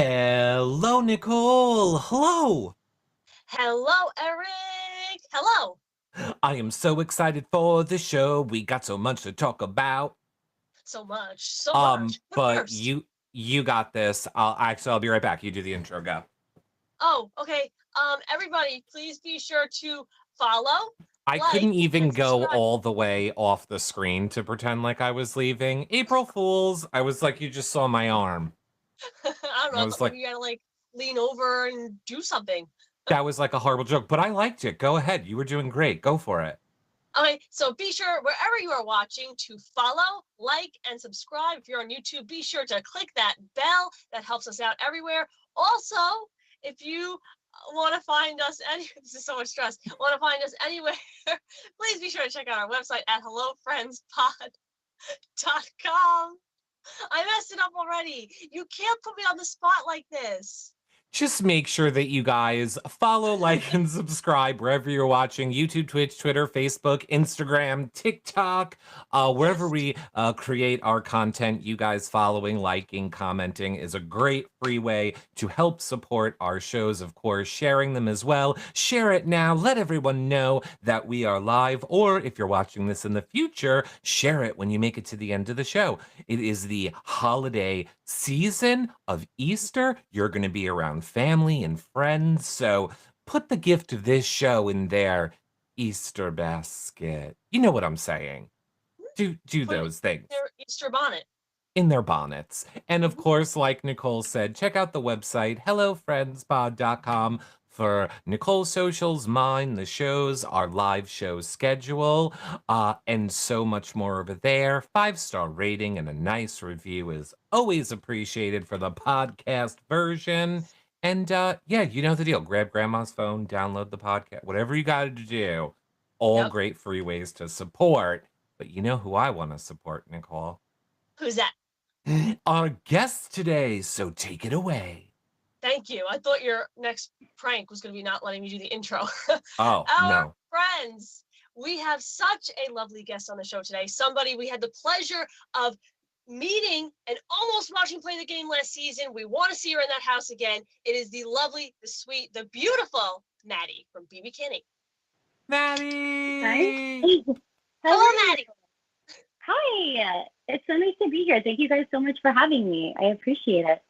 Hello, Nicole. Hello. Hello, Eric. Hello. I am so excited for the show. We got so much to talk about. So much, so much. But But first, you got this. I'll be right back. You do the intro. Go. okay. Everybody, please be sure to follow, I like, couldn't even and go subscribe. all the way off the screen to pretend like I was leaving. April Fools. I was like, you just saw my arm. I don't know. I I was thought maybe like, you gotta lean over and do something. that was like a horrible joke, but I liked it. Go ahead. You were doing great. Go for it. Okay, so be sure wherever you are watching to follow, like, and subscribe. If you're on YouTube, be sure to click that bell. That helps us out everywhere. Also, if you want to find us this is so much stress. Want to find us anywhere? Please be sure to check out our website at hellofriendspod.com. I messed it up already. You can't put me on the spot like this. Just make sure that you guys follow, like, and subscribe wherever you're watching YouTube, Twitch, Twitter, Facebook, Instagram, TikTok, wherever Yes. we create our content. You guys following, liking, commenting is a great free way to help support our shows. Of course, sharing them as well. Share it now. Let everyone know that we are live. Or if you're watching this in the future, share it when you make it to the end of the show. It is the holiday season of Easter. You're going to be around family and friends. So put the gift of this show in their Easter basket. You know what I'm saying. Do Put it in those things their Easter bonnet. in their bonnets. And of Mhm. course, like Nicole said, check out the website, hellofriendspod.com for Nicole's socials, mine, the shows, our live show schedule, and so much more over there. 5-star rating and a nice review is always appreciated for the podcast version. And yeah, you know the deal. Grab grandma's phone, download the podcast, whatever you got to do. All Yep. great free ways to support. But you know who I want to support, Nicole? Who's that? Our guest today, so take it away. Thank you. I thought your next prank was going to be not letting me do the intro. Oh, Our no. friends, we have such a lovely guest on the show today. Somebody we had the pleasure of meeting and almost watching play the game last season. We want to see her in that house again. It is the lovely, the sweet, the beautiful Maddy from BBCAN8. Hi. Maddie! How Hello, are you? Maddy. Hi. It's so nice to be here. Thank you guys so much for having me. I appreciate it.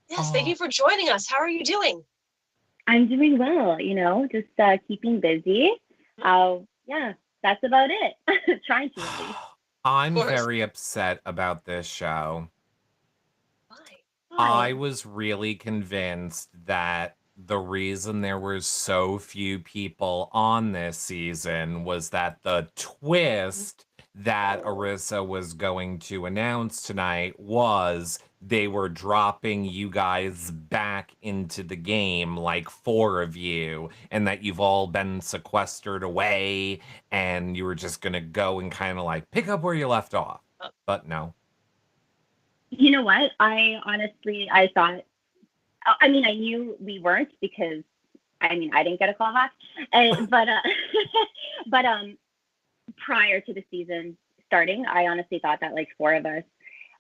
Yes, thank you Oh, for joining us. How are you doing? I'm doing well, just keeping busy. Yeah, that's about it. Trying to at least. Of I'm course. very upset about this show. Why? I Hi. was really convinced that the reason there were so few people on this season was that the twist that Arissa was going to announce tonight was they were dropping you guys back into the game, like 4 of you, and that you've all been sequestered away and you were just going to go and kind of like pick up where you left off. Uh, But no. You know what? I thought, I mean, I knew we weren't because, I didn't get a call back. But but prior to the season starting, I honestly thought that like 4 of us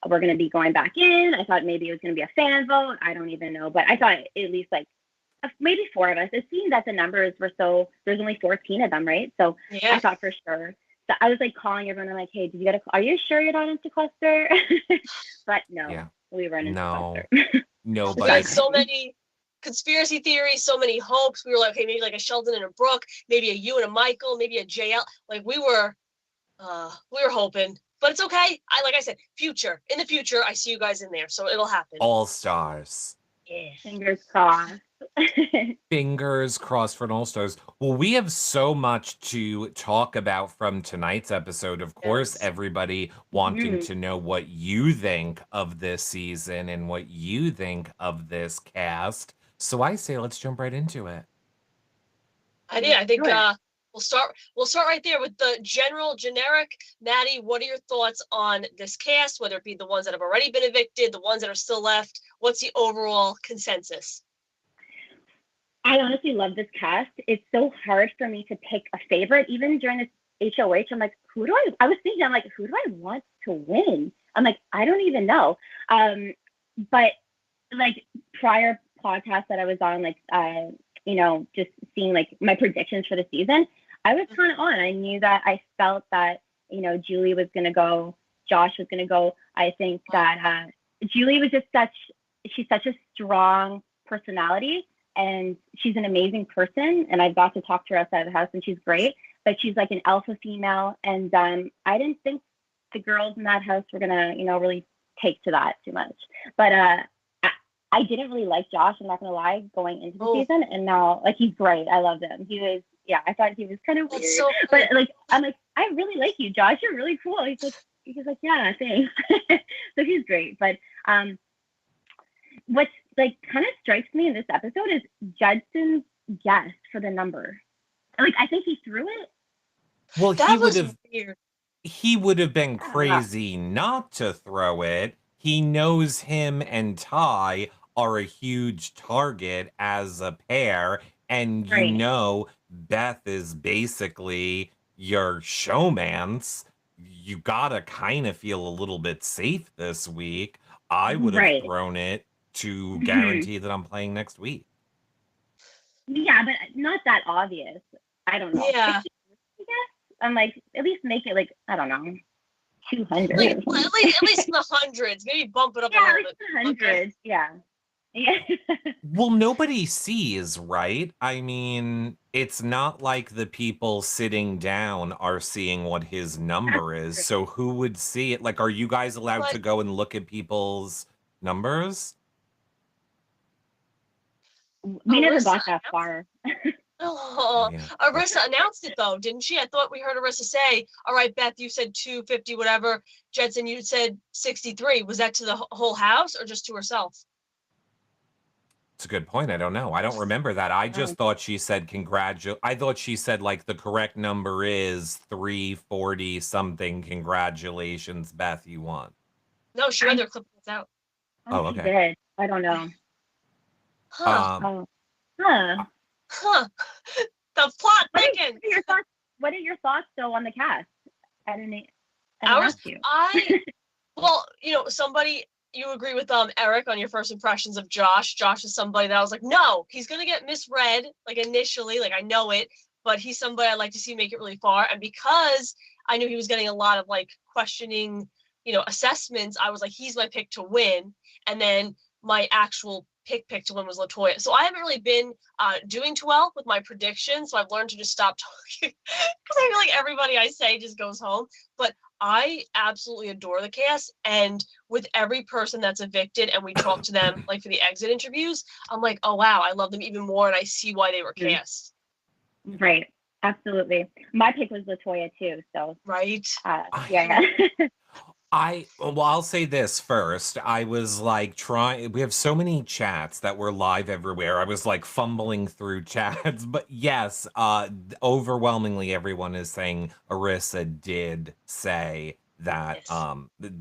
were going to be going back in. I thought maybe it was going to be a fan vote. I don't even know. But I thought at least like maybe 4 of us. It seemed that the numbers were there's only 14 of them, right? So yeah. I thought for sure. So I was like calling everyone. I'm like, hey, did you get a call? Are you sure you're not in sequester? But no, Yeah. we weren't in No. sequester. We Nobody. had so many conspiracy theories, so many hopes. We were like, okay, maybe like a Sheldon and a Brooke, maybe a you and a Michael, maybe a JL. Like we were hoping, but it's okay. Like I said, in the future, I see you guys in there, so it'll happen. All stars. Yeah. Fingers crossed. Fingers crossed for an all stars. Well, we have so much to talk about from tonight's episode. Of course, Yes. everybody wanting Mhm. to know what you think of this season and what you think of this cast. So I say let's jump right into it. I think Sure. we'll start right there with the generic. Maddy, what are your thoughts on this cast? Whether it be the ones that have already been evicted, the ones that are still left. What's the overall consensus? I honestly love this cast. It's so hard for me to pick a favorite. Even during this HOH, I'm like, I was thinking, I'm like, who do I want to win? I'm like, I don't even know. But like prior podcasts that I was on, like you know, just seeing like my predictions for the season, I was kind of on. I knew that I felt that, you know, Julie was gonna go, Josh was gonna go. I think that Julie was just she's such a strong personality, and she's an amazing person. And I've got to talk to her outside of the house, and she's great. But she's like an alpha female, and I didn't think the girls in that house were gonna, you know, really take to that too much. But I didn't really like Josh, I'm not gonna lie, going into the season, and now like he's great. I love him. He was, yeah, I thought he was kind of weird, so but like I'm like, I really like you, Josh. You're really cool. He's like, yeah, thanks. So he's great. But what's like kind of strikes me in this episode is Judson's guess for the number. Like I think he threw it. Well, that was weird. He would have been crazy not to throw it. He knows him and Ty are a huge target as a pair, and you know Beth is basically your showmance. You gotta kind of feel a little bit safe this week. I would have thrown it to guarantee that I'm playing next week. Yeah, but not that obvious. I don't know. Yeah. I'm like, at least make it like, I don't know, 200. Like, at least in the hundreds. Maybe bump it up a little bit. 100. Yeah. Well, nobody sees, right? I mean, it's not like the people sitting down are seeing what his number is. So who would see it? Like, are you guys allowed to go and look at people's numbers? We never got that far. Oh, yeah. Arissa announced it though, didn't she? I thought we heard Arissa say, all right, Beth, you said 250, whatever. Jedson, you said 63. Was that to the whole house or just to herself? It's a good point. I don't know. I don't remember that. I just thought she said I thought she said like the correct number is 340 something. Congratulations, Beth, you won. No, she rather clipped this out. Oh, okay. She did. I don't know. Huh. The plot thickens. What are your thoughts though on the cast? I didn't ask you. Well, you know, you agree with Eric on your first impressions of Josh. Josh is somebody that I was like, no, he's gonna get misread, like initially, like I know it, but he's somebody I'd like to see make it really far. And because I knew he was getting a lot of like questioning, you know, assessments, I was like, he's my pick to win. And then my actual pick to win was LaToya. So I haven't really been doing too well with my predictions. So I've learned to just stop talking because I feel like everybody I say just goes home. But I absolutely adore the cast. And with every person that's evicted and we talk to them like for the exit interviews, I'm like, oh, wow, I love them even more. And I see why they were cast. Right. Absolutely. My pick was LaToya too. So, right. Yeah. Well, I'll say this first. I was like we have so many chats that were live everywhere. I was like fumbling through chats, but yes, overwhelmingly everyone is saying Arissa did say that,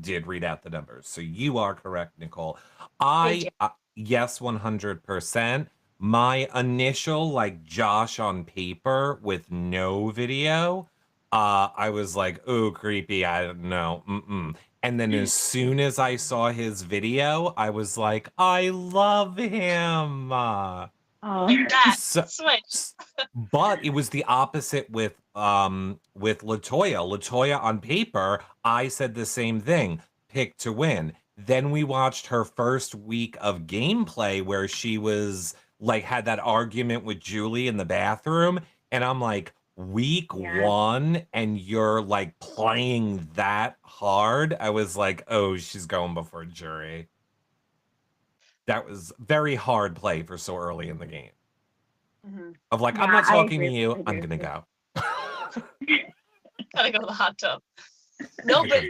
did read out the numbers. So you are correct, Nicole. Yes, 100%. My initial like Josh on paper with no video, I was like, oh, creepy. I don't know. And then as soon as I saw his video, I was like, I love him. Like that. Switch. But it was the opposite with LaToya. LaToya on paper, I said the same thing. Pick to win. Then we watched her first week of gameplay where she was like had that argument with Julie in the bathroom. And I'm like, week one and you're like playing that hard. I was like, oh, she's going before jury. That was very hard play for so early in the game. Of like, I'm not talking to you, I'm gonna go. Gotta go to the hot tub. No, but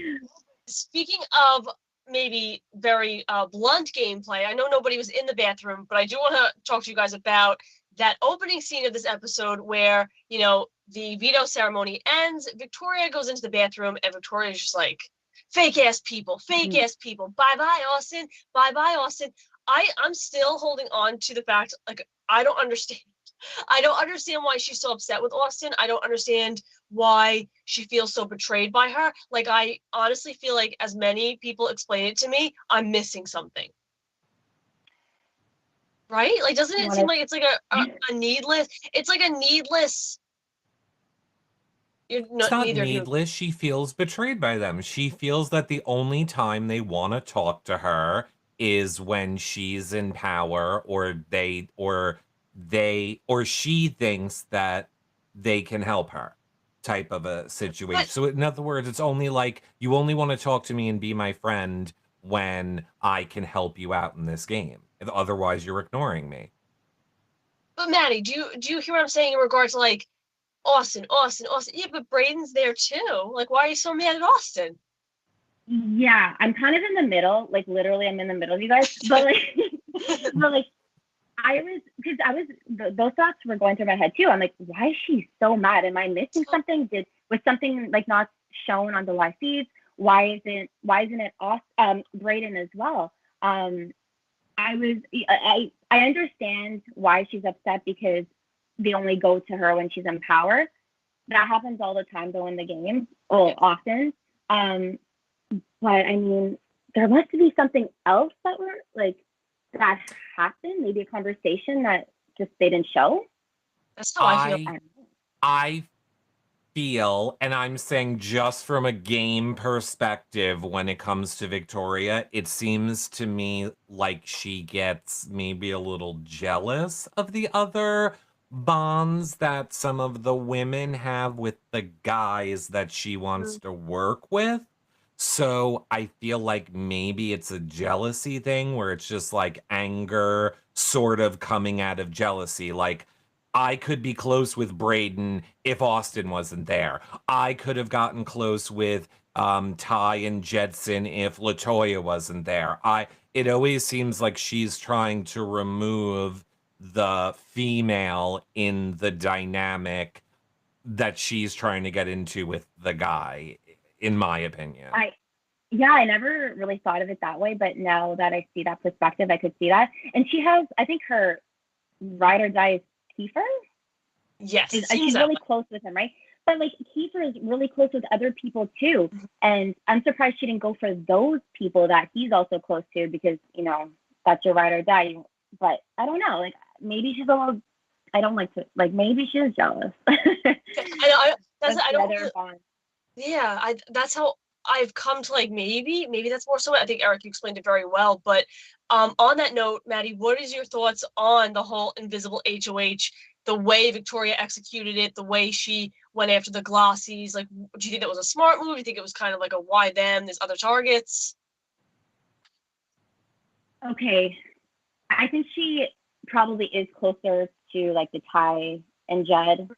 speaking of maybe very blunt gameplay, I know nobody was in the bathroom, but I do want to talk to you guys about that opening scene of this episode where, you know, the veto ceremony ends, Victoria goes into the bathroom, and Victoria is just like, fake ass people, bye-bye, Austin, bye-bye, Austin. I'm still holding on to the fact, like, I don't understand why she's so upset with Austin. I don't understand why she feels so betrayed by her. Like, I honestly feel like as many people explain it to me, I'm missing something. Right? Like, doesn't it wanna- seem like it's like a needless, it's like a needless, It's not neither of you. needless. She feels betrayed by them. She feels that the only time they want to talk to her is when she's in power, or she thinks that they can help her, type of a situation. But So in other words, it's only like, you only want to talk to me and be my friend when I can help you out in this game. Otherwise, you're ignoring me. Maddie, do you hear what I'm saying in regards to like Austin? Yeah, but Breydon's there too. Like, why are you so mad at Austin? Yeah, I'm kind of in the middle. Like literally, I'm in the middle of you guys. But like, but like, those thoughts were going through my head too. I'm like, why is she so mad? Am I missing something? Was something like not shown on the live feeds? Why isn't it Breydon as well? I understand why she's upset because they only go to her when she's in power. That happens all the time though in the game, or often. But I mean, there must be something else that happened. Maybe a conversation that just they didn't show. That's how I feel. I feel, and I'm saying just from a game perspective, when it comes to Victoria, it seems to me like she gets maybe a little jealous of the other bonds that some of the women have with the guys that she wants to work with. So I feel like maybe it's a jealousy thing where it's just like anger sort of coming out of jealousy. Like, I could be close with Breydon if Austin wasn't there. I could have gotten close with Ty and Jedson if LaToya wasn't there. It always seems like she's trying to remove the female in the dynamic that she's trying to get into with the guy, in my opinion. I never really thought of it that way, but now that I see that perspective, I could see that. And she has, I think her ride or die is Kiefer. Yes, She's really close with him, right? But like Kiefer is really close with other people too, and I'm surprised she didn't go for those people that he's also close to because that's your ride or die. But I don't know, like maybe she's a little. I don't like to like. Maybe she is jealous. I don't. Yeah, that's how I've come to like maybe that's more so. I think Eric, you explained it very well. But on that note, Maddy, what is your thoughts on the whole Invisible HOH? The way Victoria executed it, the way she went after the Glossies. Like, do you think that was a smart move? Do you think it was kind of like a why them? There's other targets. Okay, I think she probably is closer to like the Ty and Jed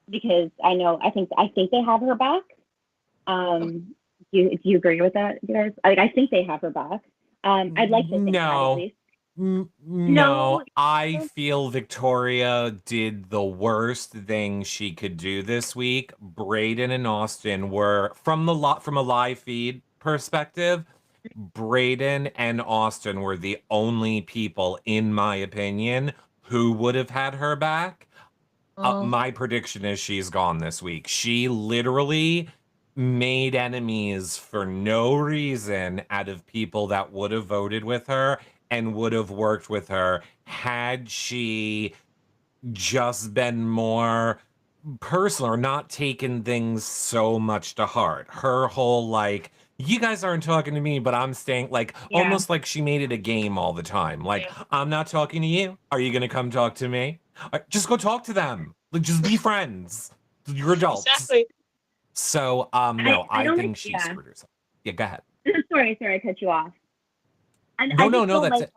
because I think they have her back. Do you agree with that, guys? I think they have her back. I'd like to think that at least. No, I feel Victoria did the worst thing she could do this week. Breydon and Austin were from a live feed perspective. Breydon and Austin were the only people, in my opinion, who would have had her back. My prediction is she's gone this week. She literally made enemies for no reason out of people that would have voted with her and would have worked with her had she just been more personal or not taken things so much to heart. Her whole like, you guys aren't talking to me, but I'm staying, like almost like she made it a game all the time. Like, I'm not talking to you. Are you gonna come talk to me? Just go talk to them. Like, just be friends. You're adults. Exactly. So, no, I think she screwed herself. Yeah, go ahead. Sorry, I cut you off. And No, that's it.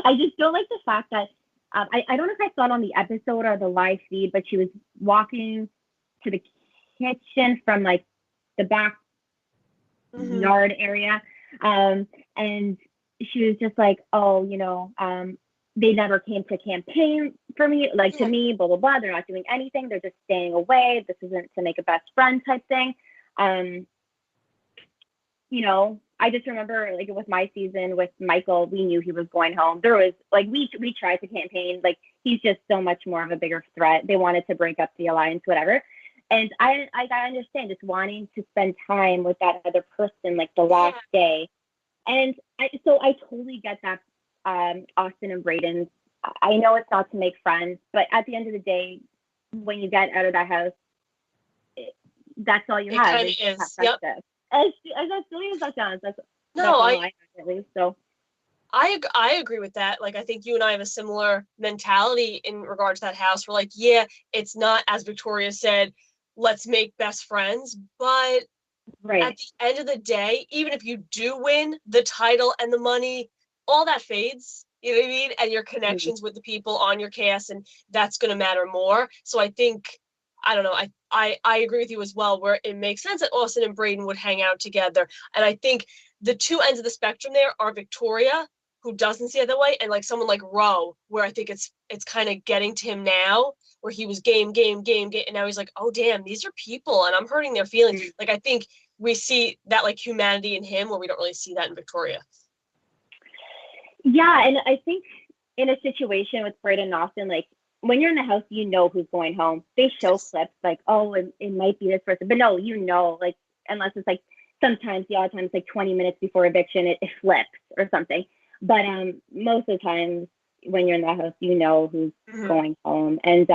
I just don't like the fact that I don't know if I saw it on the episode or the live feed, but she was walking to the kitchen from like the back yard area, and she was just like, oh, they never came to campaign for me, like to me, blah blah blah. They're not doing anything. They're just staying away. This isn't to make a best friend type thing. I just remember like with my season with Michael, we knew he was going home. There was like we tried to campaign, like he's just so much more of a bigger threat. They wanted to break up the alliance, whatever. And I understand just wanting to spend time with that other person like the last day. And I totally get that Austin and Breydon. I know it's not to make friends, but at the end of the day, when you get out of that house, that's all you It have. kind of is. Yep. As silly as that sounds, that's No, all I have at least. So I agree with that. Like, I think you and I have a similar mentality in regards to that house. We're like, yeah, it's not, as Victoria said, let's make best friends. But right. at the end of the day, even if you do win the title and the money, all that fades. You know what I mean? And your connections with the people on your cast, and that's going to matter more. So I think, I don't know, I agree with you as well, where it makes sense that Austin and Breydon would hang out together. And I think the two ends of the spectrum there are Victoria, who doesn't see it that way, and like someone like Ro, where I think it's kind of getting to him now, where he was game, and now he's like, oh damn, these are people, and I'm hurting their feelings. Like, I think we see that like humanity in him, where we don't really see that in Victoria. Yeah, and I think in a situation with Breydon and Austin, like when you're in the house, you know who's going home. They show clips like, oh, it might be this person, but no, you know, like unless it's like sometimes, the odd times, like 20 minutes before eviction, it flips or something. But most of the times when you're in the house, you know who's going home. And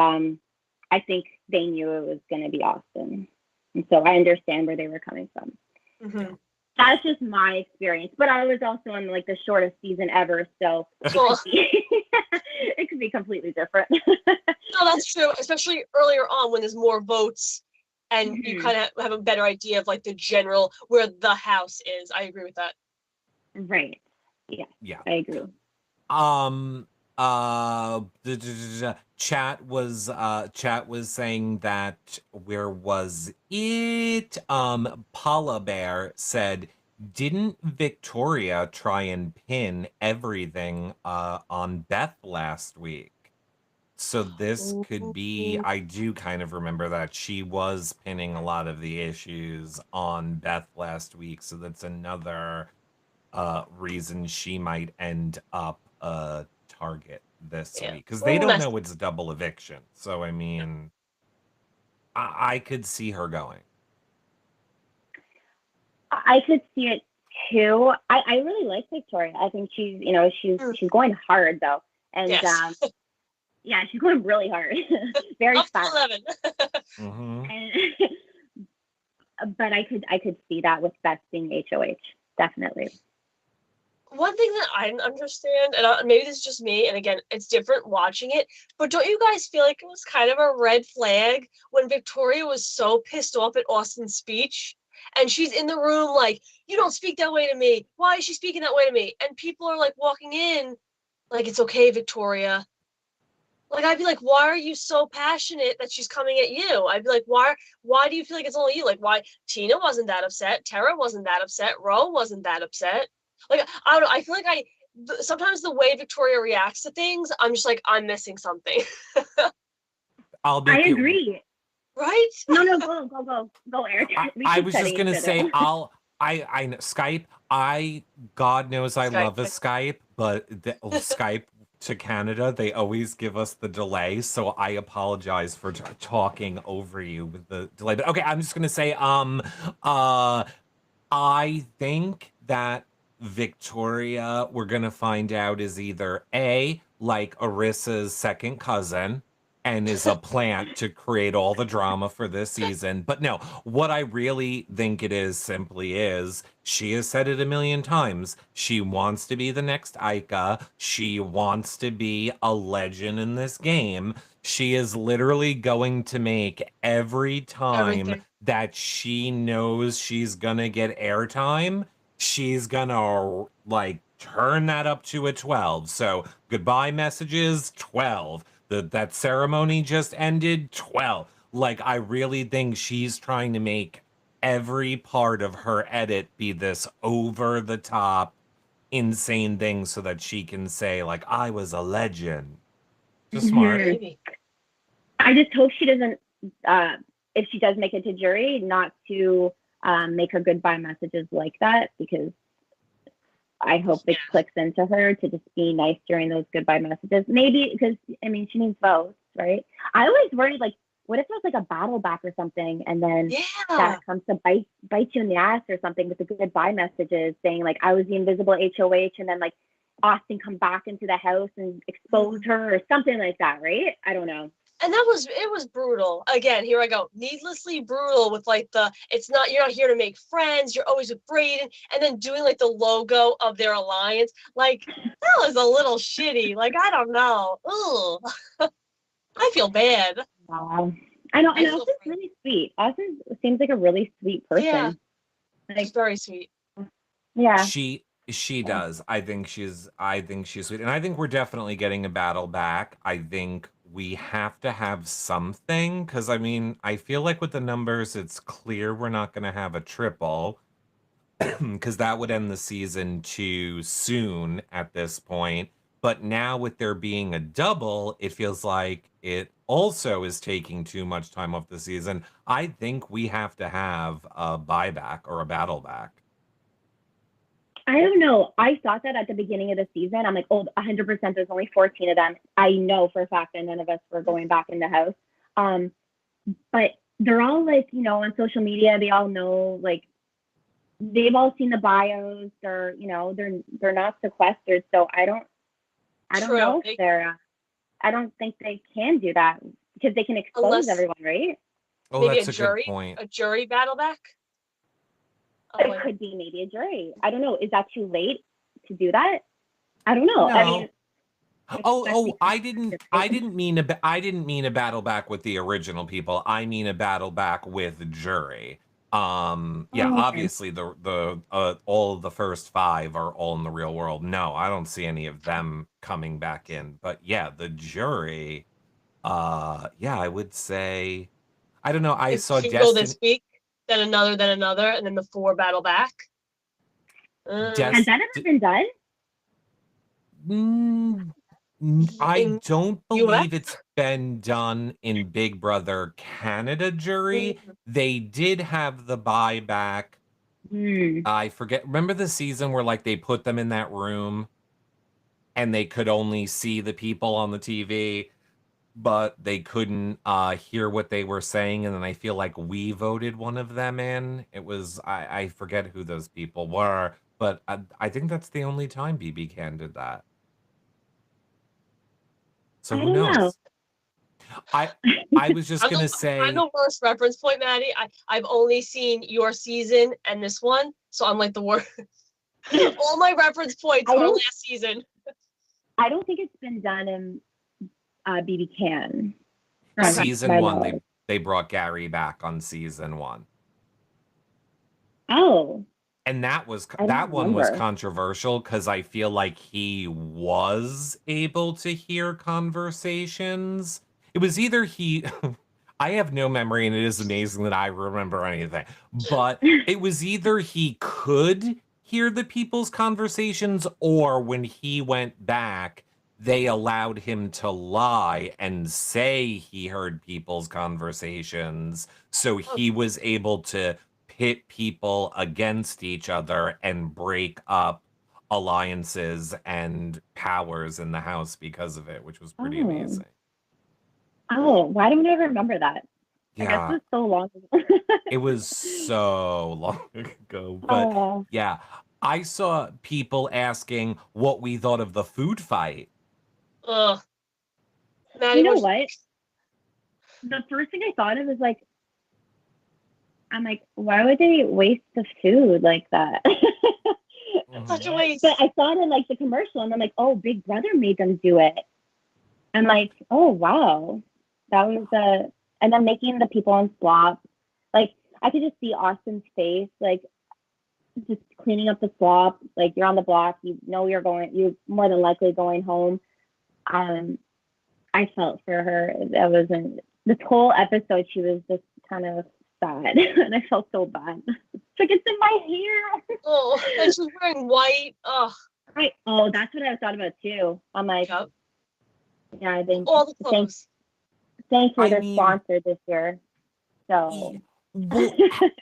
I think they knew it was going to be Austin. And so I understand where they were coming from. That's just my experience. But I was also on like the shortest season ever. So it could be completely different. No, that's true. Especially earlier on when there's more votes and you kind of have a better idea of like the general, where the house is. I agree with that. Right. Yeah. I agree. The chat was saying that, where was it? Paula Bear said, didn't Victoria try and pin everything on Beth last week? So this could be, I do kind of remember that she was pinning a lot of the issues on Beth last week, so that's another reason she might end up a target this week, because they don't know it's double eviction. So I mean, I could see her going. I could see it too. I really like Victoria. I think she's going hard though, and yeah, she's going really hard. Very fast. 11. But I could see that with Beth being HOH, definitely. One thing that I didn't understand, and maybe this is just me, and again, it's different watching it, but don't you guys feel like it was kind of a red flag when Victoria was so pissed off at Austin's speech? And she's in the room like, you don't speak that way to me. Why is she speaking that way to me? And people are like walking in like, it's okay, Victoria. Like, I'd be like, why are you so passionate that she's coming at you? I'd be like, why do you feel like it's only you? Like, why? Tina wasn't that upset. Tara wasn't that upset. Ro wasn't that upset. Like, I don't know. I feel like sometimes the way Victoria reacts to things, I'm just like, I'm missing something. I agree. Right? No, go, Eric. I was just gonna say, I Skype. God knows I love a Skype, but Skype to Canada, they always give us the delay, so I apologize for talking over you with the delay. But okay, I'm just gonna say, I think that Victoria, we're gonna find out, is either A, like Arissa's second cousin, and is a plant to create all the drama for this season. But no, what I really think it is simply is, she has said it a million times, she wants to be the next Ica. She wants to be a legend in this game. She is literally going to make every time that she knows she's gonna get airtime, she's gonna like turn that up to a 12. So goodbye messages, 12. That ceremony just ended, 12. Like, I really think she's trying to make every part of her edit be this over the top insane thing so that she can say like, I was a legend. Just smart. I just hope she doesn't, if she does make it to jury, not to make her goodbye messages like that, because I hope it clicks into her to just be nice during those goodbye messages. Maybe because, I mean, she needs votes, right? I always worried, like, what if there's like a battle back or something, and then that comes to bite you in the ass or something with the goodbye messages saying like, I was the invisible HOH, and then like Austin come back into the house and expose her or something like that, right? I don't know. And it was brutal. Again, here I go. Needlessly brutal with like you're not here to make friends. You're always with Breydon. And then doing like the logo of their alliance. Like, that was a little shitty. Like, I don't know. Ugh. I feel bad. Wow. I know. And Austin's really sweet. Austin seems like a really sweet person. Yeah. Like, She's very sweet. Yeah. She does. I think she's sweet. And I think we're definitely getting a battle back. I think we have to have something, because I mean, I feel like with the numbers, it's clear we're not going to have a triple, because that would end the season too soon at this point. But now with there being a double, it feels like it also is taking too much time off the season. I think we have to have a buyback or a battle back. I don't know. I thought that at the beginning of the season. I'm like, oh, 100%. There's only 14 of them. I know for a fact that none of us were going back in the house. But they're all like, you know, on social media. They all know, like, they've all seen the bios. They're, you know, they're not sequestered. So I don't know if they're. I don't think they can do that because they can expose everyone, right? Oh, maybe that's a good point. A jury battle back. It could be maybe a jury. I don't know. Is that too late to do that? I don't know. No. I mean, I didn't mean a battle back with the original people. I mean a battle back with the jury. Obviously the all of the first 5 are all in the real world. No, I don't see any of them coming back in. But yeah, the jury. I would say, I don't know. I saw Destiny this week. Then another, and then the 4 battle back. Has that ever been done? I don't believe it's been done in Big Brother Canada jury. They did have the buyback. I forget. Remember the season where like they put them in that room and they could only see the people on the TV, but they couldn't hear what they were saying. And then I feel like we voted one of them in. It was, I forget who those people were, but I think that's the only time BBCAN did that. So who knows? I was just going to say. I'm the worst reference point, Maddy. I've only seen your season and this one. So I'm like the worst. All my reference points are last season. I don't think it's been done in BBCAN. Season 1, they brought Gary back on season 1. Oh. And that one was controversial because I feel like he was able to hear conversations. It was either he I have no memory, and it is amazing that I remember anything. But it was either he could hear the people's conversations, or when he went back, they allowed him to lie and say he heard people's conversations. So he was able to pit people against each other and break up alliances and powers in the house because of it, which was pretty amazing. Oh, why don't I remember that? Yeah. I guess it was so long ago. It was so long ago. But yeah, I saw people asking what we thought of the food fight. Ugh. You know what? The first thing I thought of was like, I'm like, why would they waste the food like that? Such a waste. But I saw it in like the commercial, and I'm like, oh, Big Brother made them do it. I'm like, oh wow, that was and then making the people on slop. Like I could just see Austin's face, like just cleaning up the slop. Like you're on the block, you know you're more than likely going home. I felt for her. That wasn't this whole episode. She was just kind of sad, and I felt so bad. It's like, it's in my hair. Oh, and she's wearing white. Oh, right. Oh, that's what I thought about too. I'm like, yeah, I think all the clothes. Thanks for their sponsor this year. So,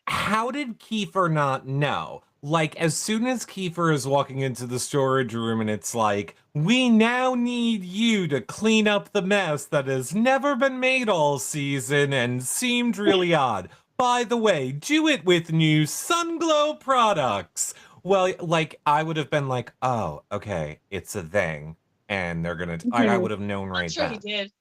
how did Kiefer not know? Like, as soon as Kiefer is walking into the storage room and it's like, we now need you to clean up the mess that has never been made all season and seemed really odd. By the way, do it with new Sunglow products. Well, like I would have been like, oh, okay, it's a thing, and they're gonna. I Mhm. would have known I'm right sure then. he did.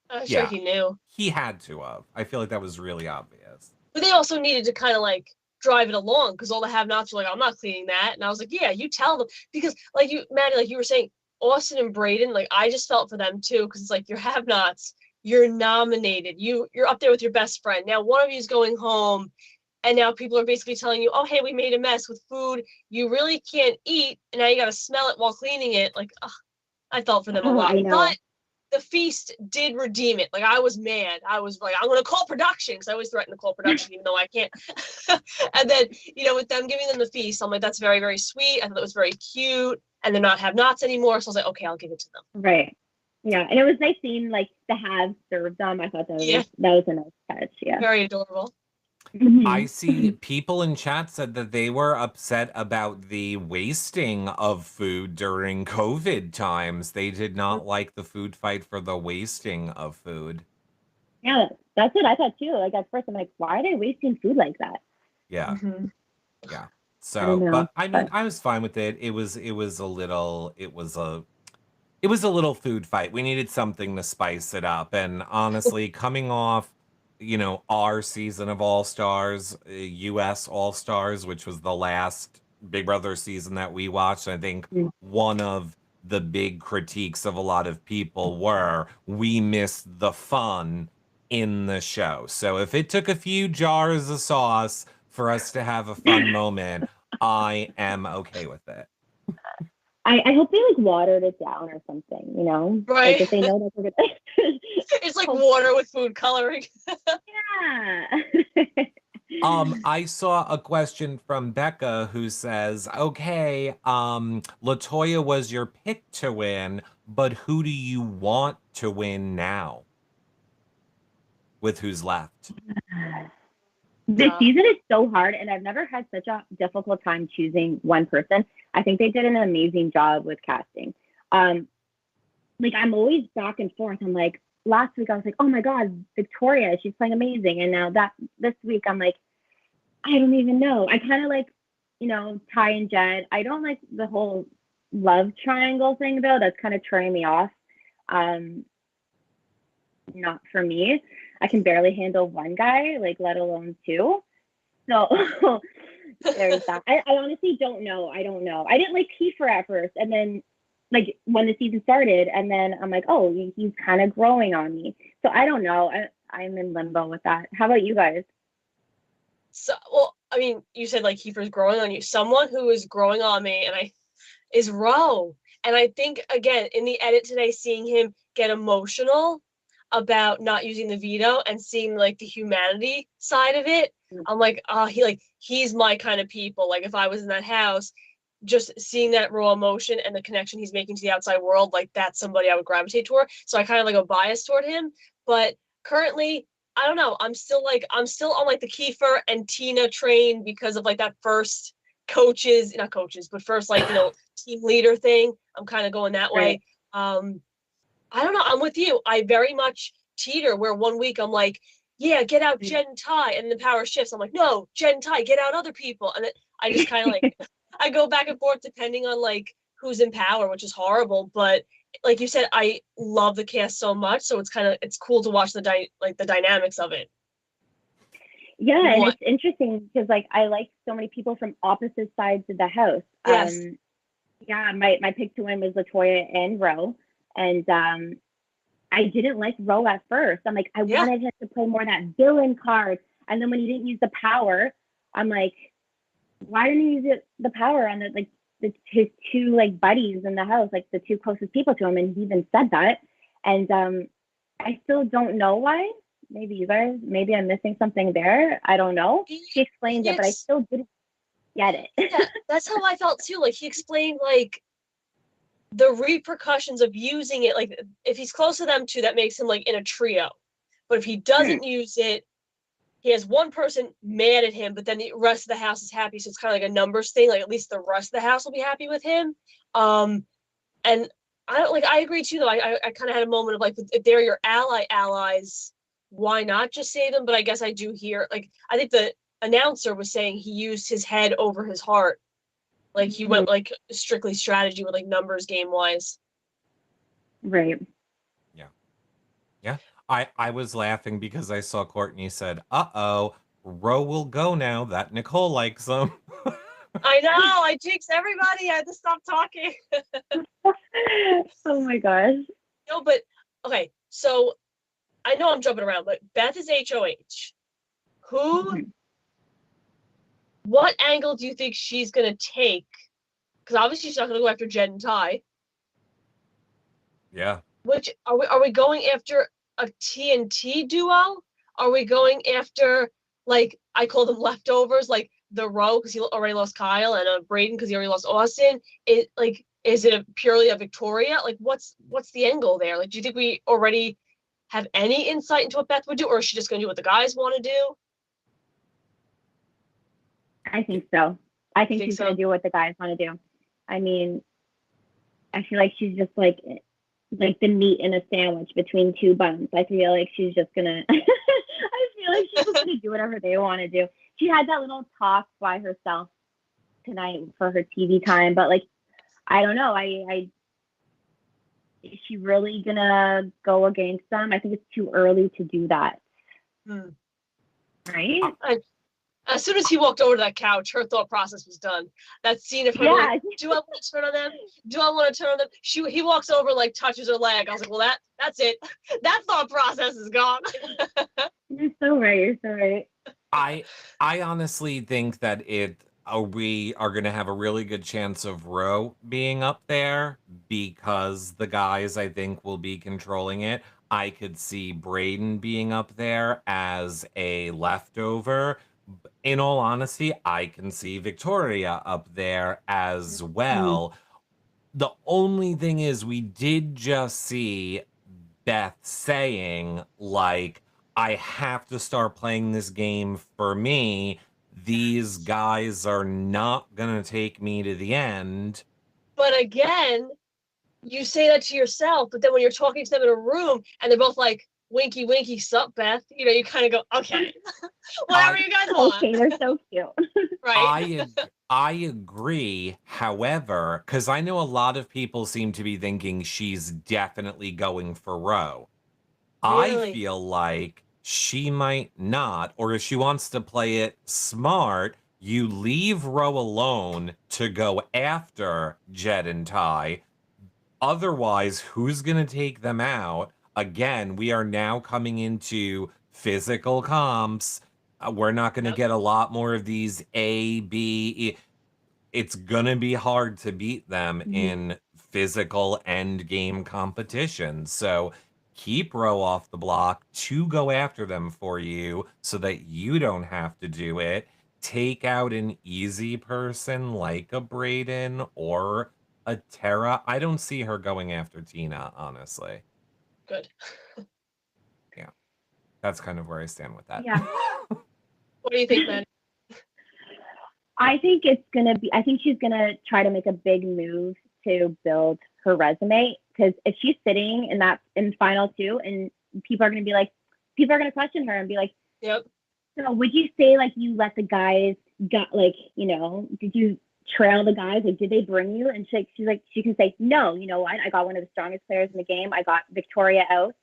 I'm sure Yeah, he knew. he had to have. I feel like that was really obvious. But they also needed to kind of like drive it along because all the have-nots were like, I'm not cleaning that. And I was like, yeah, you tell them. Because like you, Maddie, like you were saying, Austin and Breydon, like I just felt for them too, because it's like your have-nots, you're nominated. You're up there with your best friend. Now one of you is going home, and now people are basically telling you, oh, hey, we made a mess with food you really can't eat, and now you got to smell it while cleaning it. Like, ugh, I felt for them a Oh, lot. I know. But the feast did redeem it. Like, I was mad. I was like, I'm going to call production, because I always threaten to call production, even though I can't. And then, with them giving them the feast, I'm like, that's very, very sweet. I thought it was very cute. And they're not have-nots anymore. So I was like, okay, I'll give it to them. Right. Yeah, and it was nice seeing like the haves served them. I thought Yeah, that was a nice touch. Yeah. very adorable. I Mhm. see people in chat said that they were upset about the wasting of food during COVID times. They did not like the food fight for the wasting of food. Yeah, that's what I thought too. Like at first, I'm like, why are they wasting food like that? Yeah, Mm-hmm. yeah. I don't So, know, but I mean, but I was fine with it. It was a little food fight. We needed something to spice it up. And honestly, coming off, our season of All Stars, US All Stars, which was the last Big Brother season that we watched, I think mm, one of the big critiques of a lot of people were we missed the fun in the show. So if it took a few jars of sauce for us to have a fun moment, I am okay with it. I hope they like watered it down or something. Like Right. if they know that we're gonna. It's like Hope- water with food coloring. yeah. I saw a question from Becca who says, okay, Latoya was your pick to win, but who do you want to win now with who's left? This season is so hard, and I've never had such a difficult time choosing one person. I think they did an amazing job with casting. Like I'm always back and forth. I'm like, last week I was like, oh my God, Victoria, she's playing amazing. And now this week I'm like, I don't even know. I kind of like, Ty and Jed. I don't like the whole love triangle thing though. That's kind of turning me off. Um, Not for me. I can barely handle one guy, like let alone two. So there's that. I honestly don't know. I don't know. I didn't like Kiefer at first, and then like when the season started, and then I'm like, oh, he's kind of growing on me. So I don't know. I'm in limbo with that. How about you guys? So, well, I mean, you said like Kiefer's growing on you. Someone who is growing on me, is Ro. And I think again in the edit today, seeing him get emotional about not using the veto and seeing like the humanity side of it, I'm like, oh, he's my kind of people. Like if I was in that house, just seeing that raw emotion and the connection he's making to the outside world, like that's somebody I would gravitate toward. So I kind of like a bias toward him. But currently, I don't know. I'm still on like the Kiefer and Tina train because of like that first not coaches, but first like team leader thing. I'm kind of going that way. I don't know. I'm with you. I very much teeter where one week I'm like, yeah, get out Jed and Ty, and the power shifts. I'm like, no, Jed and Ty, get out other people, and then I just kind of like I go back and forth depending on like who's in power, which is horrible. But like you said, I love the cast so much, so it's cool to watch the dynamics of it. Yeah, and it's interesting because like I like so many people from opposite sides of the house. Yes. Yeah, my pick to win was Latoya and Ro, and I didn't like Ro at first. I'm like, I wanted him to play more of that villain card, and then when he didn't use the power, I'm like, why didn't he use the power on his two like buddies in the house, like the two closest people to him, and he even said that, and I still don't know why. Maybe I'm missing something there. I don't know. He explained it, but I still didn't get it. Yeah, that's how I felt too. Like he explained like the repercussions of using it. Like if he's close to them too, that makes him like in a trio. But if he doesn't use it, he has one person mad at him, but then the rest of the house is happy. So it's kind of like a numbers thing. Like at least the rest of the house will be happy with him. And I agree too though. I kind of had a moment of like, if they're your allies, why not just save them? But I guess I do hear, like, I think the announcer was saying he used his head over his heart Like he went like strictly strategy with like numbers game wise. Right. Yeah. I was laughing because I saw Courtney said, "Uh-oh, Ro will go now that Nicole likes him." I know, I jinxed everybody. I had to stop talking. Oh my gosh. No, but okay, so I know I'm jumping around, but Beth is HOH. Who, what angle do you think she's gonna take? Because obviously she's not gonna go after Jed and Ty. Yeah. Which are we going after a TNT duo? Are we going after, like, I call them leftovers, like the Row because he already lost Kyle, and Breydon because he already lost Austin? Is it purely a Victoria? Like, what's the angle there? Like, do you think we already have any insight into what Beth would do, or is she just gonna do what the guys want to do? I think so. I think she's so? gonna do what the guys want to do. I mean, I feel like she's just like the meat in a sandwich between two buns. I feel like she's just gonna I feel like she's just gonna do whatever they want to do. She had that little talk by herself tonight for her TV time, but like I don't know. Is she really gonna go against them? I think it's too early to do that. Right? As soon as he walked over to that couch, her thought process was done. That scene of her going, do I want to turn on them? Do I want to turn on them? He walks over, like, touches her leg. I was like, well, that's it. That thought process is gone. You're so right. You're so right. I honestly think that we are going to have a really good chance of Ro being up there because the guys, I think, will be controlling it. I could see Breydon being up there as a leftover. In all honesty, I can see Victoria up there as well. The only thing is we did just see Beth saying, like, I have to start playing this game for me. These guys are not going to take me to the end. But again, you say that to yourself, but then when you're talking to them in a room and they're both like, winky, winky, sup, Beth? You know, you kind of go, okay, whatever you guys want. Okay, they're so cute. Right? I agree. However, because I know a lot of people seem to be thinking she's definitely going for Ro. Really? I feel like she might not, or if she wants to play it smart, you leave Ro alone to go after Jed and Ty. Otherwise, who's going to take them out? Again, we are now coming into physical comps. We're not going to get a lot more of these A, B, E. It's going to be hard to beat them in physical end game competition. So keep Ro off the block to go after them for you so that you don't have to do it. Take out an easy person like a Breydon or a Tara. I don't see her going after Tina, honestly. Good. Yeah. That's kind of where I stand with that. Yeah. What do you think, Maddy? I think she's gonna try to make a big move to build her resume, because if she's sitting in final two and people are gonna question her and be like, yep. So would you say like you let the guys did you trail the guys? Like, did they bring you? And she can say, no, you know what? I got one of the strongest players in the game. I got Victoria out.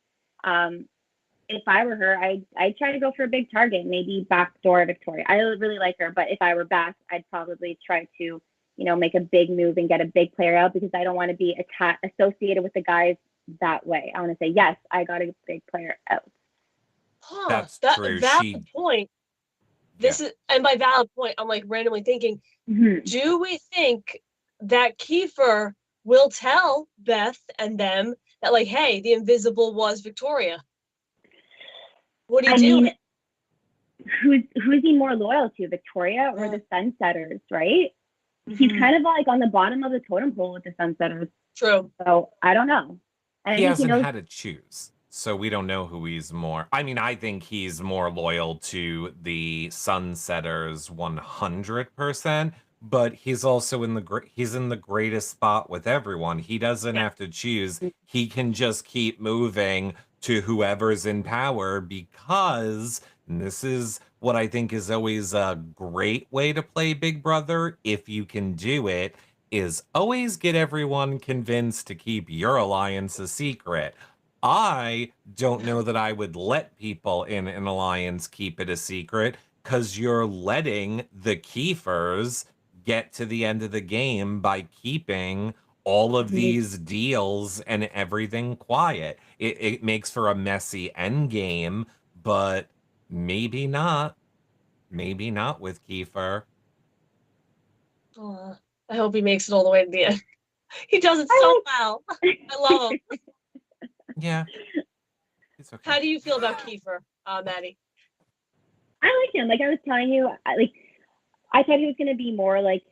If I were her, I'd try to go for a big target, maybe backdoor Victoria. I really like her, but if I were Beth, I'd probably try to, make a big move and get a big player out, because I don't want to be associated with the guys that way. I want to say, yes, I got a big player out. Huh, That's true. Valid point. And by valid point, I'm like randomly thinking, do we think that Kiefer will tell Beth and them that, like, hey, the Invisible was Victoria? What do you do? Mean, who's he more loyal to, Victoria or the Sunsetters, right? He's kind of like on the bottom of the totem pole with the Sunsetters. True. So I don't know. He hasn't had to choose, so we don't know who he's more. I mean, I think he's more loyal to the Sunsetters 100%, but he's also in the greatest spot with everyone. He doesn't have to choose. He can just keep moving to whoever's in power, because And this is what I think is always a great way to play Big Brother, if you can do it, is always get everyone convinced to keep your alliance a secret. I don't know that I would let people in an alliance keep it a secret, because you're letting the Kiefers get to the end of the game by keeping all of these deals and everything quiet. It makes for a messy end game, but maybe not. Maybe not with Kiefer. I hope he makes it all the way to the end. He does it so well. I love him. Yeah. It's okay. How do you feel about Kiefer, Maddy? I like him. Like I was telling you, I thought he was going to be more like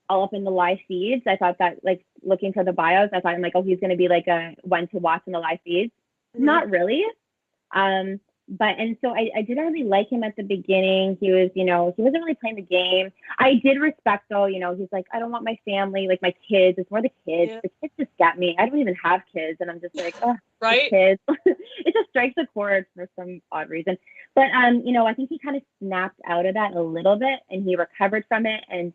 all up in the live feeds. I thought that, like, looking for the bios, I thought, I'm like, oh, he's going to be like a one to watch in the live feeds. Mm-hmm. Not really. And so I didn't really like him at the beginning. He was, he wasn't really playing the game. I did respect, though, he's like, I don't want my family, like my kids. It's more the kids. Yeah. The kids just get me. I don't even have kids. And I'm just like, oh, right? Kids. It just strikes a chord for some odd reason. But, I think he kind of snapped out of that a little bit and he recovered from it. And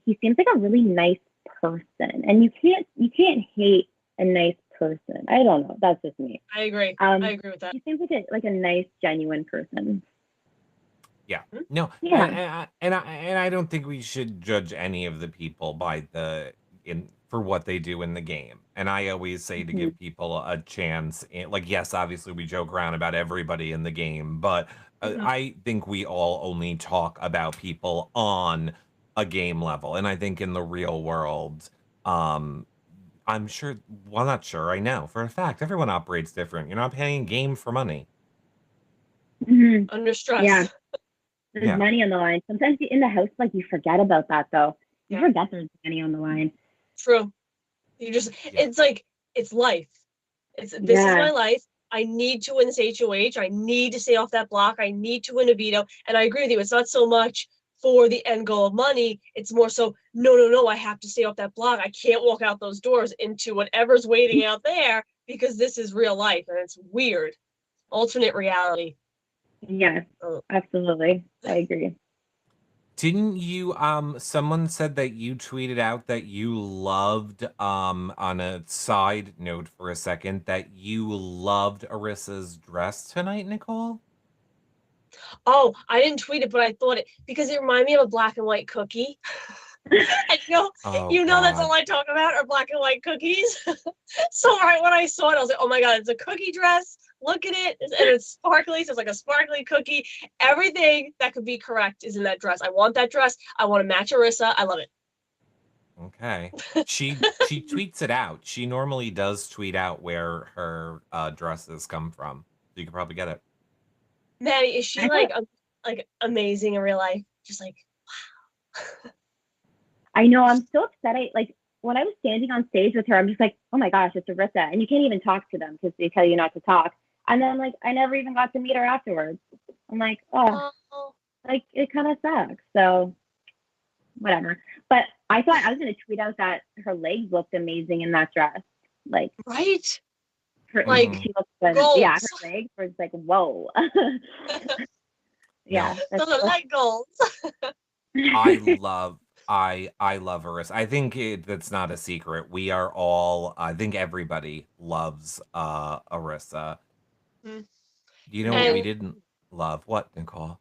he seems like a really nice person. And you can't hate a nice person. I don't know. That's just me. I agree. I agree with that. He seems like a nice, genuine person. Yeah. No. Yeah. And I don't think we should judge any of the people by for what they do in the game. And I always say to give people a chance. Like, yes, obviously we joke around about everybody in the game, but I think we all only talk about people on a game level. And I think in the real world, I'm sure, well, not sure, I know for a fact, everyone operates different. You're not paying game for money. Mm-hmm. Under stress. Yeah. There's money on the line. Sometimes in the house, like, you forget about that, though. You forget there's money on the line. True. You just, it's like, it's life. This is my life. I need to win this HOH. I need to stay off that block. I need to win a veto. And I agree with you. It's not so much for the end goal of money. It's more so, no, I have to stay off that block. I can't walk out those doors into whatever's waiting out there because this is real life and it's weird. Alternate reality. Yeah, absolutely. I agree. Didn't you, someone said that you tweeted out that you loved, on a side note for a second, that you loved Arissa's dress tonight, Nicole? Oh, I didn't tweet it, but I thought it because it reminded me of a black and white cookie. And that's all I talk about are black and white cookies. So right when I saw it, I was like, oh my God, it's a cookie dress. Look at it. And it's sparkly. So it's like a sparkly cookie. Everything that could be correct is in that dress. I want that dress. I want to match Arissa. I love it. Okay. She tweets it out. She normally does tweet out where her dresses come from. So you could probably get it. Maddy, is she like amazing in real life? Just like, wow. I know. I'm so upset. When I was standing on stage with her, I'm just like, oh my gosh, it's Arissa. And you can't even talk to them because they tell you not to talk. And then I never even got to meet her afterwards. I'm like, it kind of sucks. So whatever. But I thought I was going to tweet out that her legs looked amazing in that dress. Like, right? She looked good. Goals. Yeah, her legs were just like, whoa. Yeah. Those are leg goals. I love Arissa. I think that's not a secret. We are all, I think everybody loves Arissa. Mm-hmm. You know what we didn't love? What, Nicole?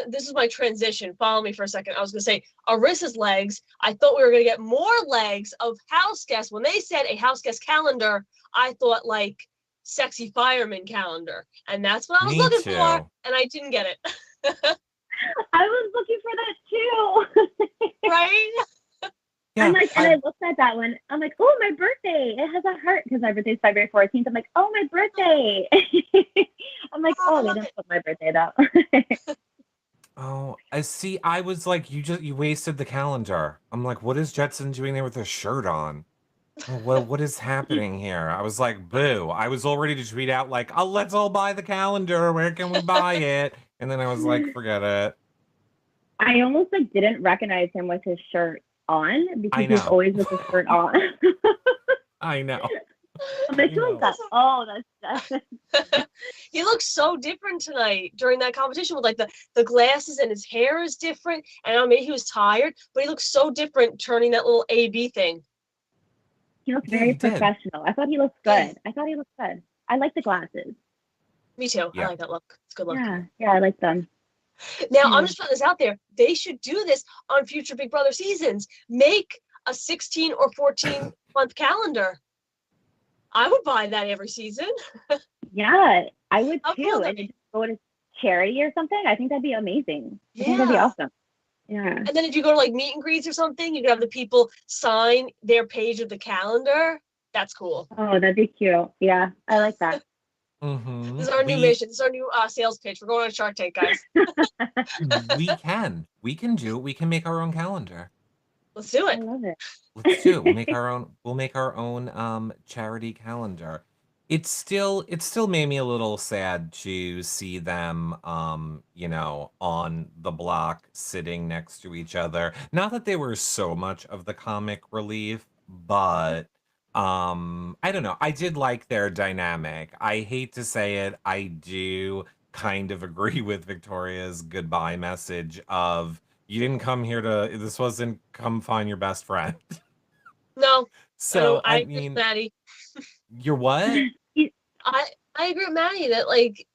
This is my transition. Follow me for a second. I was gonna say Arissa's legs. I thought we were gonna get more legs of house guests. When they said a house guest calendar, I thought like sexy fireman calendar. And that's what I was looking for. And I didn't get it. I was looking for that too. Right? Yeah, and I looked at that one. I'm like, oh, my birthday. It has a heart because my birthday's February 14th. I'm like, oh, my birthday. I'm like, oh, they didn't put my birthday though. Oh, I see. I was like, you wasted the calendar. I'm like, what is Jetson doing there with a shirt on? What is happening here? I was like, boo. I was all ready to tweet out like, oh, let's all buy the calendar. Where can we buy it? And then I was like, forget it. I almost didn't recognize him with his shirt on because he's always with his shirt on. I know. But you like that. Oh, that's He looks so different tonight during that competition with like the glasses, and his hair is different. And I know maybe he was tired, but he looks so different turning that little AB thing. he looks Yeah, very he did. professional. I thought he looked good. I like the glasses. Me too. Yeah. I like that look. It's a good look. Yeah, I like them. Now, I'm just putting this out there. They should do this on future Big Brother seasons. Make a 16 or 14 month calendar. I would buy that every season. Yeah, I would How too. cool would that And be? just go to charity or something. I think that'd be amazing. I think that'd be Yeah. awesome. Yeah. And then if you go to like meet and greets or something, you could have the people sign their page of the calendar. That's cool. Oh, that'd be cute. Yeah, I like that. Mm-hmm. This is our new mission. This is our new sales pitch. We're going on Shark Tank, guys. We can do it. We can make our own calendar. Let's do I it. love it. Let's do it. We'll make our own charity calendar. It still made me a little sad to see them on the block sitting next to each other. Not that they were so much of the comic relief, but I don't know. I did like their dynamic. I hate to say it, I do kind of agree with Victoria's goodbye message of you didn't come here this wasn't come find your best friend. No, So, I I agree with mean, Maddy. you're what? I agree with Maddy that like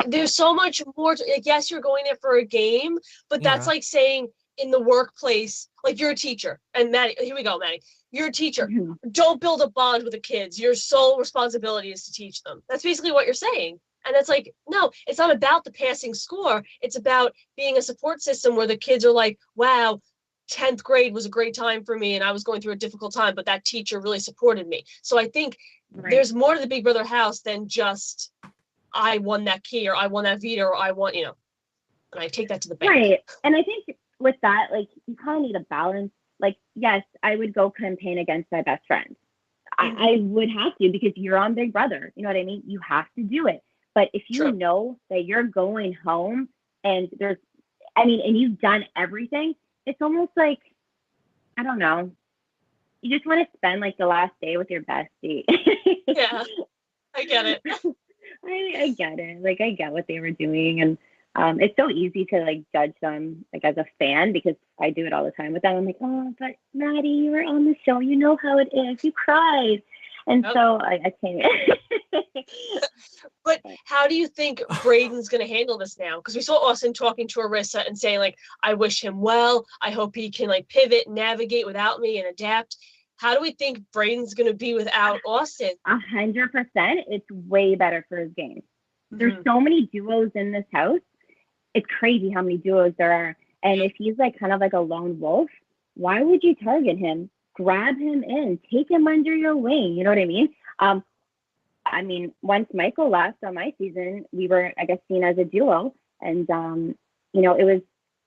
there's so much more to, like, yes, you're going there for a game, but that's Yeah. like saying in the workplace, like you're a teacher. And Maddy, here we go, Maddy. You're a teacher. Mhm. Don't build a bond with the kids. Your sole responsibility is to teach them. That's basically what you're saying. And it's like, no, it's not about the passing score. It's about being a support system where the kids are like, wow, 10th grade was a great time for me and I was going through a difficult time, but that teacher really supported me. So I think Right. there's more to the Big Brother house than just I won that key or I won that veto or I won, and I take that to the bank. Right. And I think with that, like, you kind of need a balance. Like, yes, I would go campaign against my best friend. I would have to, because you're on Big Brother. You know what I mean? You have to do it. But if you True. know that you're going home and and you've done everything, it's almost like, I don't know. You just want to spend like the last day with your bestie. Yeah, I get it. I get it. Like, I get what they were doing. And it's so easy to like judge them like as a fan, because I do it all the time with them. I'm like, oh, but Maddy, you were on the show. You know how it is. You cried. And so I can't. But how do you think Breydon's going to handle this now? Because we saw Austin talking to Arissa and saying, like, I wish him well. I hope he can, like, pivot, navigate without me and adapt. How do we think Breydon's going to be without Austin? 100%. It's way better for his game. There's so many duos in this house. It's crazy how many duos there are. And if he's like kind of like a lone wolf, why would you target him? Grab him in, take him under your wing. You know what I mean? I mean, once Michael left on my season, we were, I guess, seen as a duo. And, it was,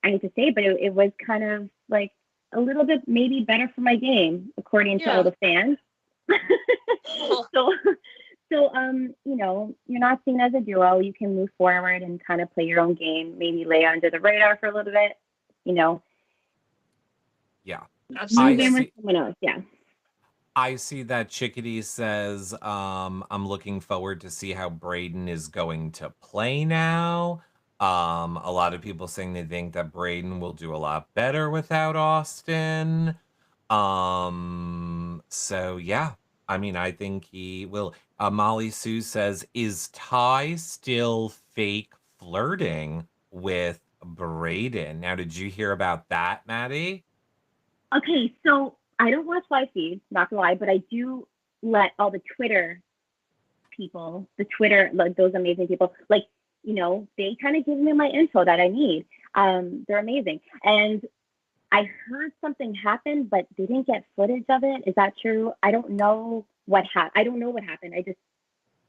I hate to say, but it was kind of like a little bit maybe better for my game, according to all the fans. So, you're not seen as a duo. You can move forward and kind of play your own game, maybe lay under the radar for a little bit, Yeah. Move in with someone else, yeah. I see that Chickadee says, I'm looking forward to see how Breydon is going to play now. A lot of people saying they think that Breydon will do a lot better without Austin. So yeah, I mean, I think he will. Molly Sue says, is Ty still fake flirting with Breydon? Now, did you hear about that, Maddy? Okay, so I don't watch live feeds, not gonna lie, but I do let all the Twitter people, like those amazing people, like, they kind of give me my info that I need. They're amazing. And I heard something happened, but they didn't get footage of it. Is that true? I don't know what happened.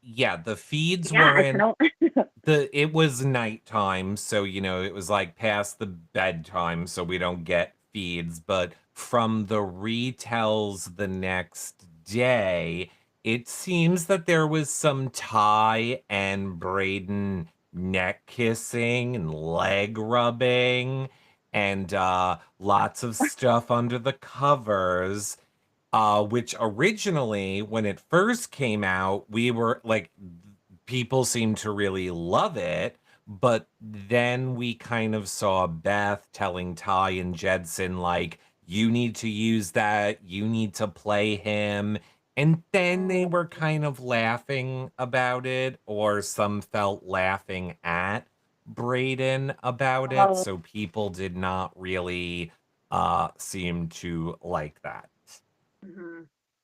Yeah, the feeds were in it it was nighttime, so it was like past the bedtime, so we don't get feeds. But from the retells the next day, it seems that there was some Ty and Breydon neck kissing and leg rubbing and lots of stuff under the covers. which originally, when it first came out, we were like, people seemed to really love it. But then we kind of saw Beth telling Ty and Jedson, like, you need to use that, you need to play him. And then they were kind of laughing about it, or some felt laughing at Breydon about it. Oh, So people did not really seem to like that. Hmm.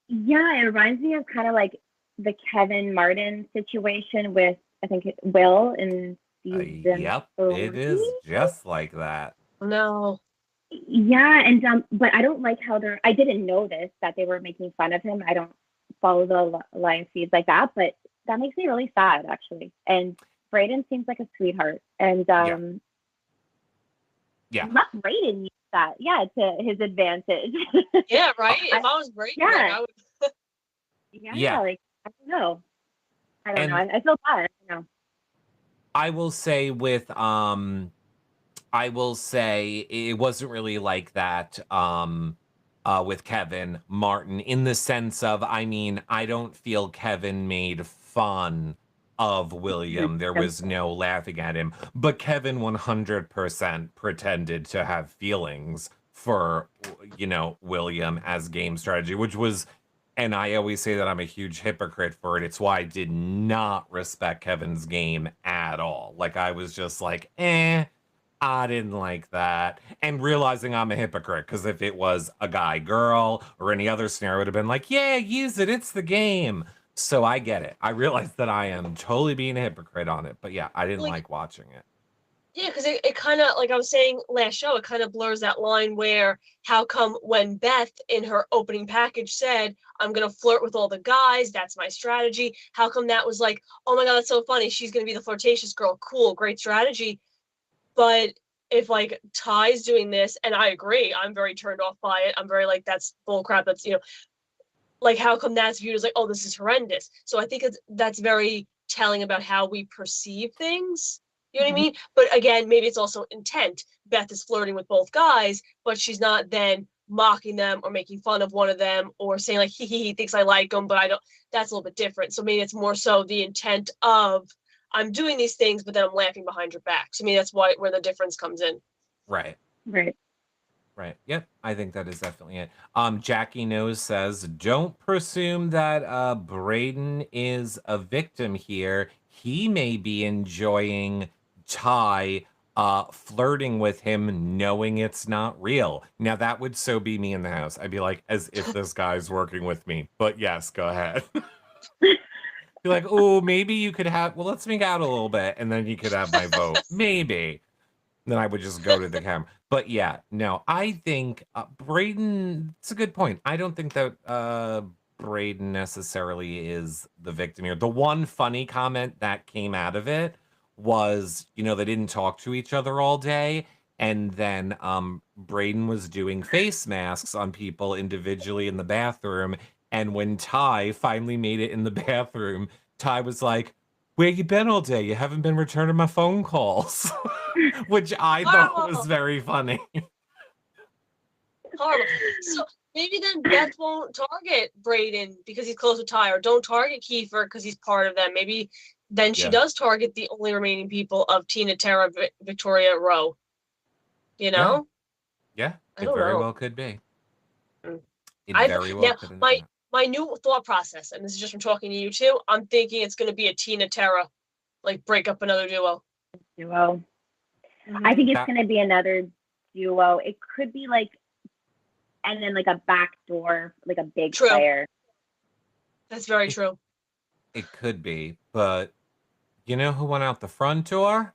yeah, it reminds me of kind of like the Kevin Martin situation with, I think, Will in season Yep, it is 3. just like that. No. Yeah, and but I don't like how I didn't know this, that they were making fun of him. I don't follow the live feeds like that, but that makes me really sad, actually. And Breydon seems like a sweetheart, and Yeah, yeah. let Breydon use that, yeah, to his advantage. Yeah, right. I, If I was Breydon, like, yeah, I would. yeah, Yeah. like I don't know. I don't know. And I feel bad. I know. I will say I will say it wasn't really like that with Kevin Martin, in the sense of, I mean, I don't feel Kevin made fun of William. There was no laughing at him, but Kevin 100% pretended to have feelings for, William as game strategy, which was, and I always say that I'm a huge hypocrite for it. It's why I did not respect Kevin's game at all. Like, I was just like, I didn't like that. And realizing I'm a hypocrite, because if it was a guy girl or any other scenario, I would have been like, yeah, use it. It's the game. So I get it. I realize that I am totally being a hypocrite on it. But yeah, I didn't Like, like watching it. yeah, because it kind of, like I was saying last show, it kind of blurs that line where how come when Beth in her opening package said, I'm going to flirt with all the guys, that's my strategy. How come that was like, oh my God, that's so funny. She's going to be the flirtatious girl. Cool, great strategy. But if like Ty's doing this, and I agree, I'm very turned off by it. I'm very like, that's bull crap. That's, like, how come that's viewed as like, oh, this is horrendous. So I think that's very telling about how we perceive things. You know what I mean? But again, maybe it's also intent. Beth is flirting with both guys, but she's not then mocking them or making fun of one of them or saying like he thinks I like him, but I don't. That's a little bit different. So maybe it's more so the intent of, I'm doing these things, but then I'm laughing behind your back. So I mean that's where the difference comes in. Right. Right. Right. Yep. I think that is definitely it. Jackie Knows says, don't presume that Breydon is a victim here. He may be enjoying Ty flirting with him, knowing it's not real. Now that would so be me in the house. I'd be like, as if this guy's working with me. But yes, go ahead. Be like, oh, maybe you could have, well, let's make out a little bit, and then you could have my vote. Maybe. Then I would just go to the camera. But yeah, no, I think Breydon, it's a good point. I don't think that Breydon necessarily is the victim here. The one funny comment that came out of it was, they didn't talk to each other all day. And then Breydon was doing face masks on people individually in the bathroom. And when Ty finally made it in the bathroom, Ty was like, where you been all day? You haven't been returning my phone calls. Which I thought was very funny. Horrible. So maybe then Beth won't target Breydon because he's close with Ty, or don't target Kiefer because he's part of them. Maybe then she does target the only remaining people of Tina, Tara, Victoria, Rowe. You know? Yeah, I it don't very know. well could be. It I very well now could my be. my new thought process, and this is just from talking to you too. I'm thinking it's going to be a Tina, Tara, like break up another duo. Duo. Mm-hmm. I think it's going to be another duo. It could be like, and then like a backdoor, like a big player. That's very true. It could be, but you know who went out the front door?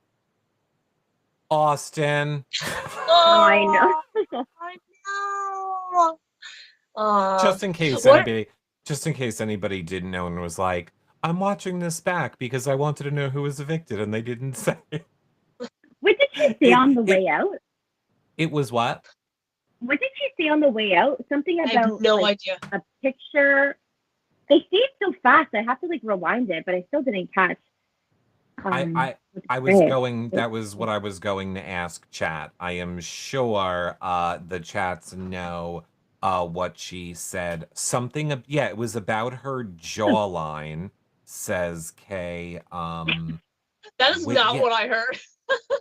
Austin. Oh, I know. I know. Just in case anybody didn't know and was like, I'm watching this back because I wanted to know who was evicted and they didn't say. What did she say on the way out? It was what? What did she say on the way out? Something about I have no idea. A picture. They say it so fast. I have to like rewind it, but I still didn't catch. I was going, that was what I was going to ask chat. I am sure the chats know what she said. Something, yeah, it was about her jawline, says Kay. That is not Yeah, what I heard.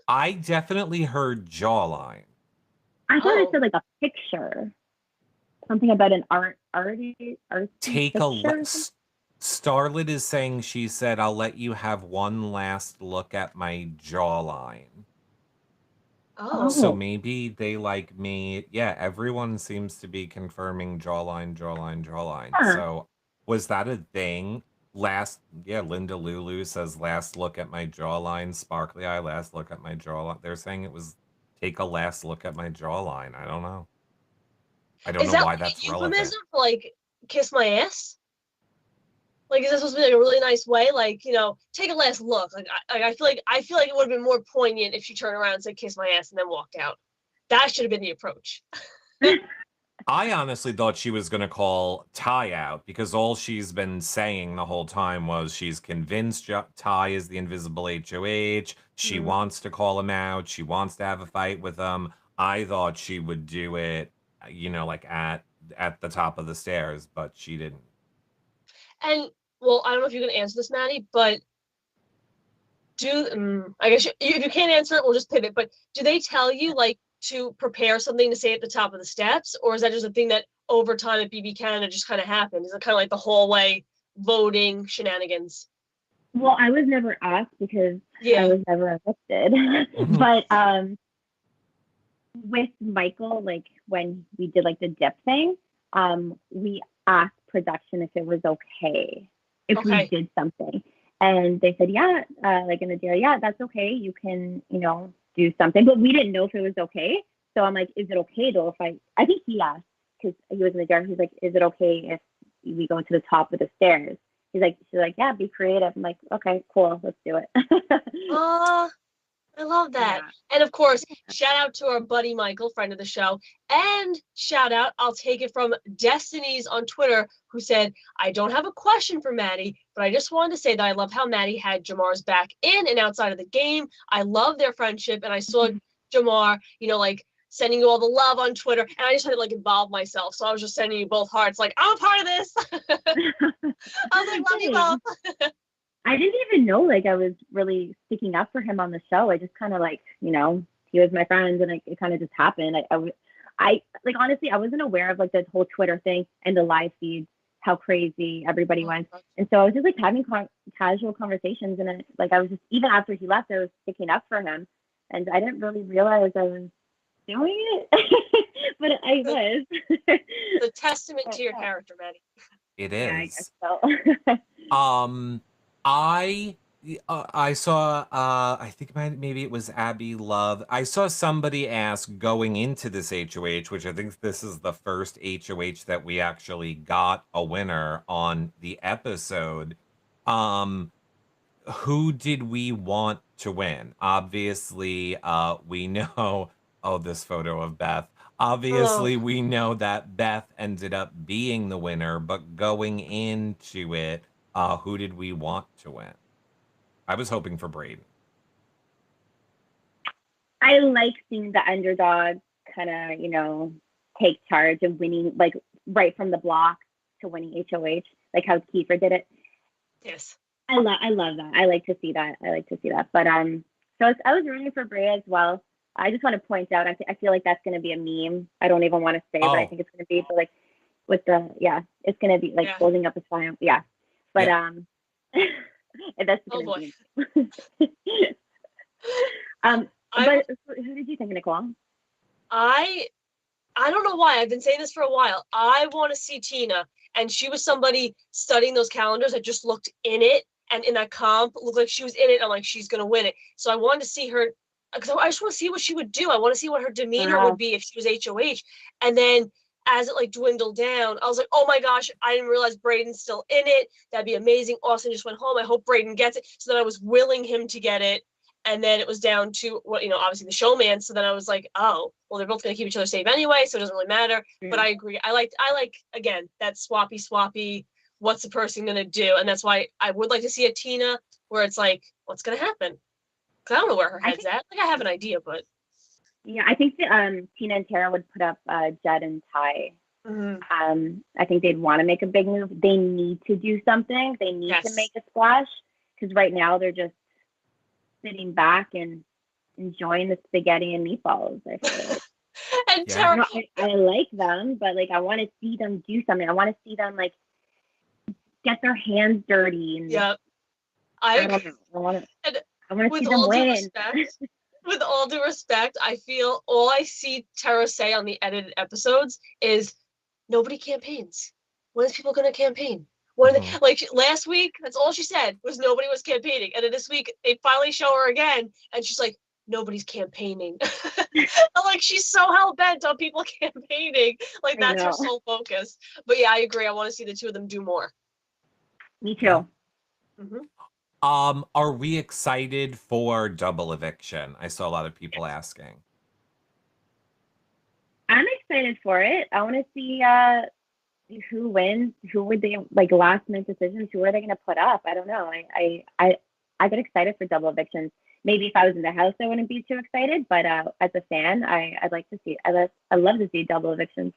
I definitely heard jawline. I thought it Oh. said like a picture, something about an artsy Take picture. Starlet is saying, she said, I'll let you have one last look at my jawline. Oh. So Oh, maybe they like me. Yeah, everyone seems to be confirming jawline, jawline, jawline. huh. So was that a thing? Yeah, Linda Lulu says, last look at my jawline. Sparkly Eye, last look at my jawline. They're saying it was take a last look at my jawline. I don't know. I don't Is know that why like that's a relevant. euphemism for like kiss my ass? Like, is this supposed to be like a really nice way? Like, take a last look. Like, I feel like it would have been more poignant if she turned around and said, "Kiss my ass," and then walked out. That should have been the approach. I honestly thought she was going to call Ty out because all she's been saying the whole time was she's convinced Ty is the invisible HOH. She Mm. wants to call him out. She wants to have a fight with him. I thought she would do it, like at the top of the stairs, but she didn't. And well, I don't know if you can answer this, Maddy, but I guess if you can't answer it, we'll just pivot. But do they tell you like to prepare something to say at the top of the steps, or is that just a thing that over time at BB Canada just kind of happened? Is it kind of like the hallway voting shenanigans? Well, I was never asked because I Yeah. was never evicted. But with Michael, like when we did like the dip thing, we asked production if it was okay if we Okay. did something, and they said yeah, like in the DRE, yeah, that's okay. You can, do something, but we didn't know if it was okay. So I'm like, is it okay though if I think he asked because he was in the DRE. He's like, is it okay if we go to the top of the stairs? She's like, yeah, be creative. I'm like, okay, cool, let's do it. I love that. Yeah. And of course, shout out to our buddy Michael, friend of the show. And shout out, I'll take it from Destiny's on Twitter, who said, I don't have a question for Maddy, but I just wanted to say that I love how Maddy had Jamar's back in and outside of the game. I love their friendship. And I saw Jamar, like sending you all the love on Twitter. And I just had to like involve myself. So I was just sending you both hearts, like, I'm a part of this. I was like, love you both. I didn't even know like I was really sticking up for him on the show. I just kind of like, he was my friend and it kind of just happened. I like, honestly, I wasn't aware of like the whole Twitter thing and the live feeds, how crazy everybody went. And so I was just like having casual conversations, and I was just, even after he left, I was sticking up for him, and I didn't really realize I was doing it, but I was. The testament to your character, Maddy. It Yeah, I guess is. so. I saw I think maybe it was Abby Love. I saw somebody ask going into this HOH, which I think this is the first HOH that we actually got a winner on the episode. Who did we want to win? Obviously, we know, oh, this photo of Beth. Oh, Obviously, we know that Beth ended up being the winner, but going into it, who did we want to win? I was hoping for Breydon. I like seeing the underdog kind of, take charge of winning, like right from the block to winning HOH, like how Kiefer did it. yes. I love that. I like to see that. But I was rooting for Bray as well. I just want to point out, I feel like that's going to be a meme. I don't even want to say, but I Oh, think it's going to be, but like with it's going to be like Yeah. holding up a sign. Yeah. But yeah. that's Oh going boy. to be. But who did you think, Nicole? I don't know why. I've been saying this for a while. I want to see Tina, and she was somebody studying those calendars that just looked in it, and in that comp looked like she was in it. I'm like, she's gonna win it. So I wanted to see her because I just want to see what she would do. I want to see what her demeanor would be if she was HOH. And then as it like dwindled down, I was like, oh my gosh, I didn't realize Breydon's still in it. That'd be amazing. Austin just went home. I hope Breydon gets it. So then I was willing him to get it. And then it was down to what, obviously the showman. So then I was like, oh, well, they're both going to keep each other safe anyway. So it doesn't really matter. But I agree. I like, again, that swappy, what's the person going to do? And that's why I would like to see a Tina where it's like, what's going to happen? Because I don't know where her head's at. Like, I have an idea, but. Yeah, I think Tina and Tara would put up Jed and Ty I think they'd want to make a big move. They need to do something. They need to make a splash, because right now they're just sitting back and enjoying the spaghetti and meatballs, I feel like. And Tara, I like them, but like I want to see them do something. I want to see them like get their hands dirty. And I want to with see them all win. due respect, with all due respect, I feel all I see Tara say on the edited episodes is nobody campaigns. When is people going to campaign? Like last week, that's all she said was nobody was campaigning. And then this week, they finally show her again, and she's like, nobody's campaigning. Like, she's so hell-bent on people campaigning. Like, that's her sole focus. But yeah, I agree. I want to see the two of them do more. Me too. Are we excited for double eviction? I saw a lot of people asking. I'm excited for it. I want to see who wins, who would they, like, last minute decisions, who are they going to put up? I don't know. I get excited for double evictions. Maybe if I was in the house, I wouldn't be too excited, but as a fan, I'd like to see. I love to see double evictions.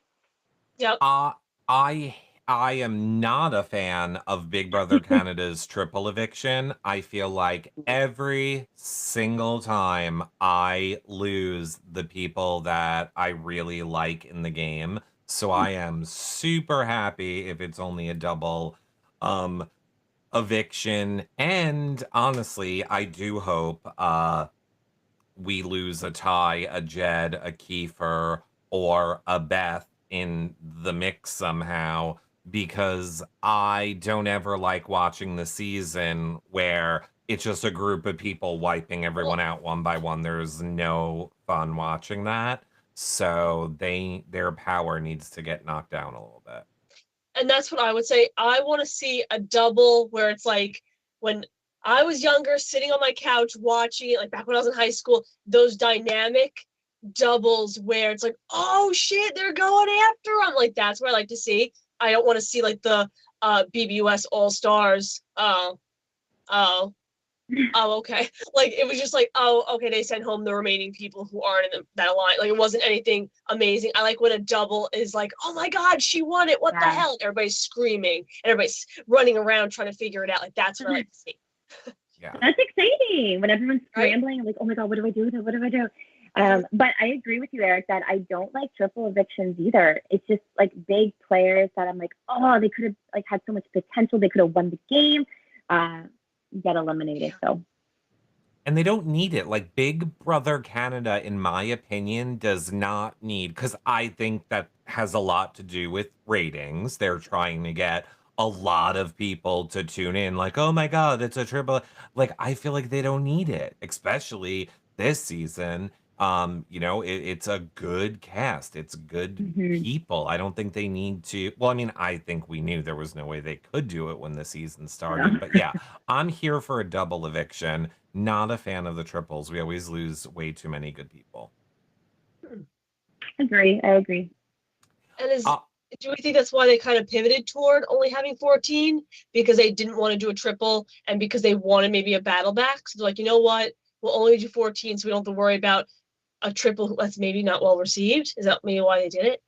Yep. I am not a fan of Big Brother Canada's triple eviction. I feel like every single time I lose the people that I really like in the game. So I am super happy if it's only a double eviction. And honestly, I do hope we lose a Ty, a Jed, a Kiefer, or a Beth in the mix somehow, because I don't ever like watching the season where it's just a group of people wiping everyone out one by one. There's no fun watching that. So their power needs to get knocked down a little bit. And that's what I would say. I want to see a double where it's like when I was younger, sitting on my couch watching it, like back when I was in high school, those dynamic doubles where it's like, oh shit, they're going after them. Like, that's what I like to see. I don't want to see like the BBUS All Stars. Oh, okay. Like, it was just like, oh, okay, they sent home the remaining people who aren't in that line. Like, it wasn't anything amazing. I like when a double is like, oh my God, she won it. What the hell? Everybody's screaming. And everybody's running around trying to figure it out. Like, that's what I like to see. Yeah. That's exciting. When everyone's scrambling, like, oh my God, what do I do? What do I do? But I agree with you, Eric, that I don't like triple evictions either. It's just like big players that I'm like, oh, they could have like had so much potential. They could have won the game. Get eliminated. So, and they don't need it. Like, Big Brother Canada, in my opinion, does not need, because I think that has a lot to do with ratings. They're trying to get a lot of people to tune in, like, oh my God, it's a triple. Like, I feel like they don't need it, especially this season. It's a good cast. It's good people. I don't think they need to. Well, I mean, I think we knew there was no way they could do it when the season started. But yeah, I'm here for a double eviction. Not a fan of the triples. We always lose way too many good people. I agree. And do we think that's why they kind of pivoted toward only having 14? Because they didn't want to do a triple and because they wanted maybe a battle back? So they're like, you know what? We'll only do 14 so we don't have to worry about a triple that's maybe not well received. Is that maybe why they did it?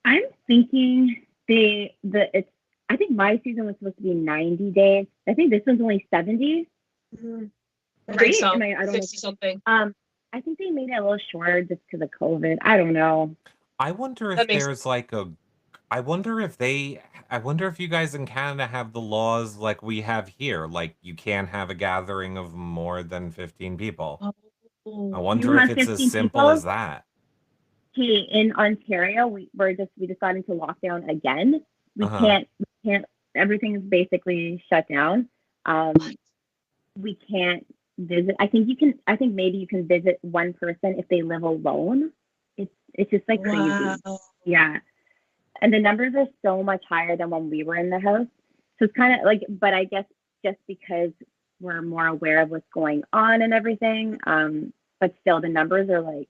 I'm thinking I think my season was supposed to be 90 days. I think this one's only 70. I think so. I don't 60 know. something. I think they made it a little shorter just because of COVID. I don't know. I wonder if there's like I wonder if you guys in Canada have the laws like we have here. Like, you can't have a gathering of more than 15 people. I wonder if it's as simple as that. Okay, in Ontario, we just got into lockdown again. We can't. Everything is basically shut down. We can't visit. I think maybe you can visit one person if they live alone. It's just like crazy. Yeah, and the numbers are so much higher than when we were in the house. So it's kind of like, but I guess just because we're more aware of what's going on and everything. But still, the numbers are like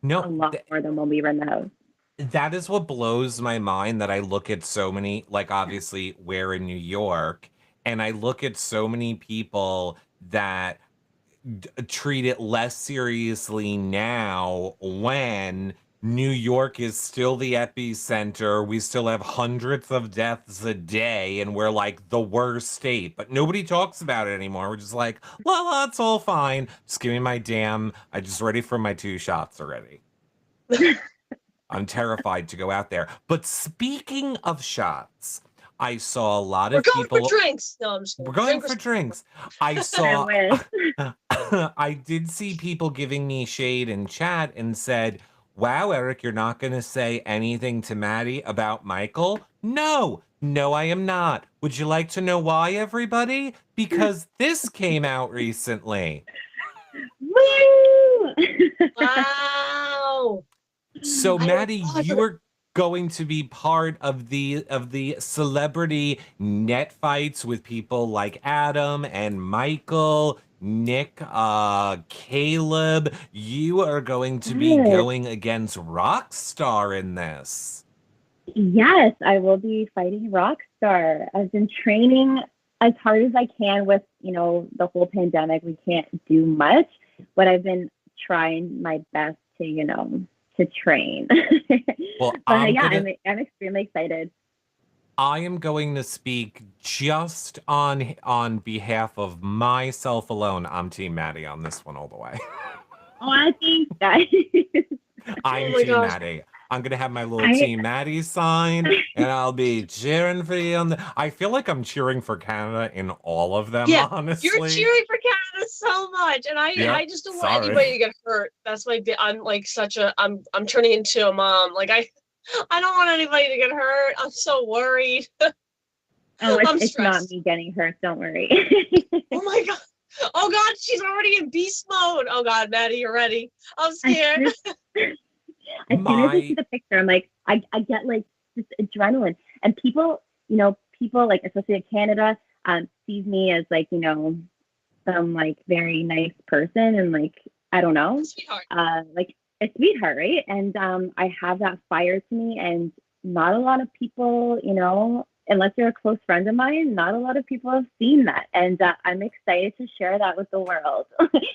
a lot more than when we were in the house. That is what blows my mind, that I look at so many, like, obviously we're in New York, and I look at so many people that treat it less seriously now when New York is still the epicenter. We still have hundreds of deaths a day, and we're like the worst state. But nobody talks about it anymore. We're just like, well, it's all fine. Just give me my damn. I just ready for my 2 shots already. I'm terrified to go out there. But speaking of shots, I saw a lot of people. We're going for drinks. No, I'm just kidding. We're going for drinks. I saw. I did see people giving me shade in chat and said, "Wow, Eric, you're not going to say anything to Maddy about Michael?" No, I am not. Would you like to know why, everybody? Because this came out recently. Woo! Wow. So, Maddy, you are going to be part of the celebrity net fights with people like Adam and Michael, Nick, Caleb. You are going to be going against Rockstar in this. Yes, I will be fighting Rockstar. I've been training as hard as I can with, the whole pandemic. We can't do much, but I've been trying my best to train. Well, I'm extremely excited. I am going to speak just on behalf of myself alone. I'm Team Maddy on this one all the way. Oh, I think that. I'm Team Maddy. I'm gonna have my little Team Maddy sign, and I'll be cheering for you. I feel like I'm cheering for Canada in all of them. Yeah, honestly, you're cheering for Canada so much, and I just don't want anybody to get hurt. That's my. I'm like I'm turning into a mom. Like I don't want anybody to get hurt. I'm so worried. Oh, it's not me getting hurt. Don't worry. Oh my God. Oh God, she's already in beast mode. Oh God, Maddy, you're ready. I'm scared. As soon as I see the picture, I'm like, I get like this adrenaline, and people like, especially in Canada, sees me as like, some like very nice person, and like, I don't know, like a sweetheart, right? And I have that fire to me, and not a lot of people, unless you're a close friend of mine, not a lot of people have seen that, and I'm excited to share that with the world.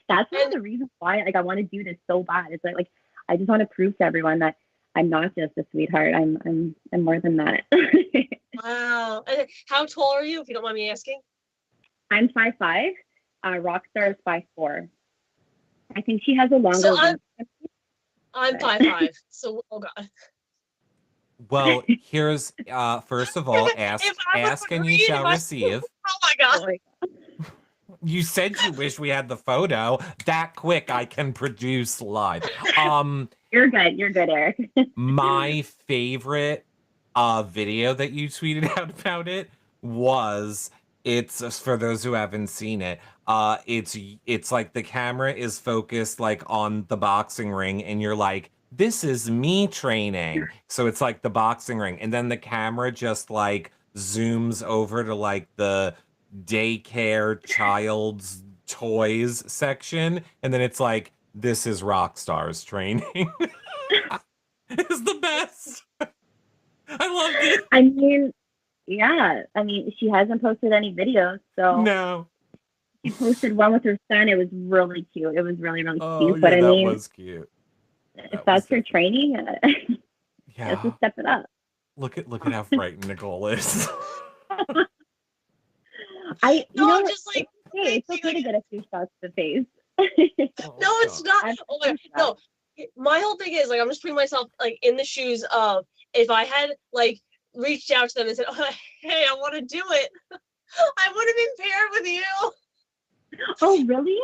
That's one of the reasons why, like, I want to do this so bad. It's like I just want to prove to everyone that I'm not just a sweetheart. I'm more than that. Wow. And how tall are you, if you don't mind me asking? I'm 5'5". Rockstar is 5'4". I think she has a longer. So I'm 5'5". So oh God. Well, here's first of all, ask and you shall receive. Oh my God. You said you wish we had the photo. That quick, I can produce live. You're good, Eric. My favorite video that you tweeted out about it was, it's for those who haven't seen it. It's like the camera is focused like on the boxing ring, and you're like, this is me training. So it's like the boxing ring, and then the camera just like zooms over to like the daycare child's toys section, and then it's like, this is Rockstar's training. It's the best. I loved it. I mean, yeah. I mean, she hasn't posted any videos, so no. She posted one with her son. It was really cute. It was really, really cute. But I mean, that was cute. If that's her training, let's just step it up. Look at how frightened Nicole is. I'm just like, hey, it's okay to get a few shots to the face. No, it's not. Oh my God. No, my whole thing is like, I'm just putting myself like in the shoes of, if I had like reached out to them and said, oh, hey, I want to do it, I would have been paired with you. Oh, really?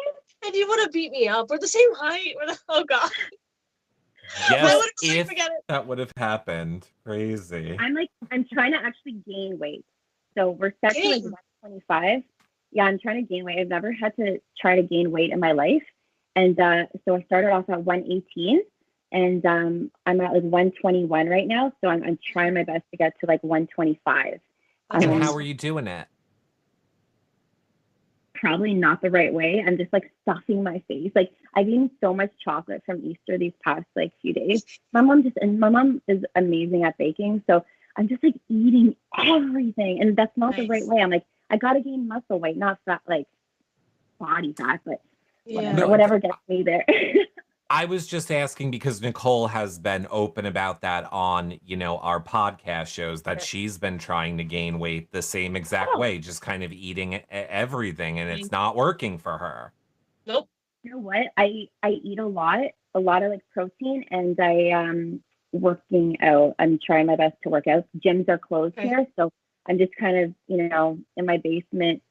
And you would have beat me up. We're the same height. Oh God. Yes, if that would have happened. Crazy. I'm trying to actually gain weight. So we're set to like 125. Yeah, I'm trying to gain weight. I've never had to try to gain weight in my life. And so I started off at 118, and I'm at like 121 right now. So I'm trying my best to get to like 125. And how are you doing it? Probably not the right way. I'm just like stuffing my face. Like, I've eaten so much chocolate from Easter these past like few days. My mom is amazing at baking. So I'm just like eating everything. And that's not the right way. I'm like, I got to gain muscle weight, not fat, like body fat, but whatever gets me there. I was just asking because Nicole has been open about that on, our podcast shows that she's been trying to gain weight the same exact Oh, way, just kind of eating everything, and it's Mm. not working for her. Nope. you know what? I eat a lot of like protein, and I working out. I'm trying my best to work out. Gyms are closed Okay. here, so I'm just kind of, in my basement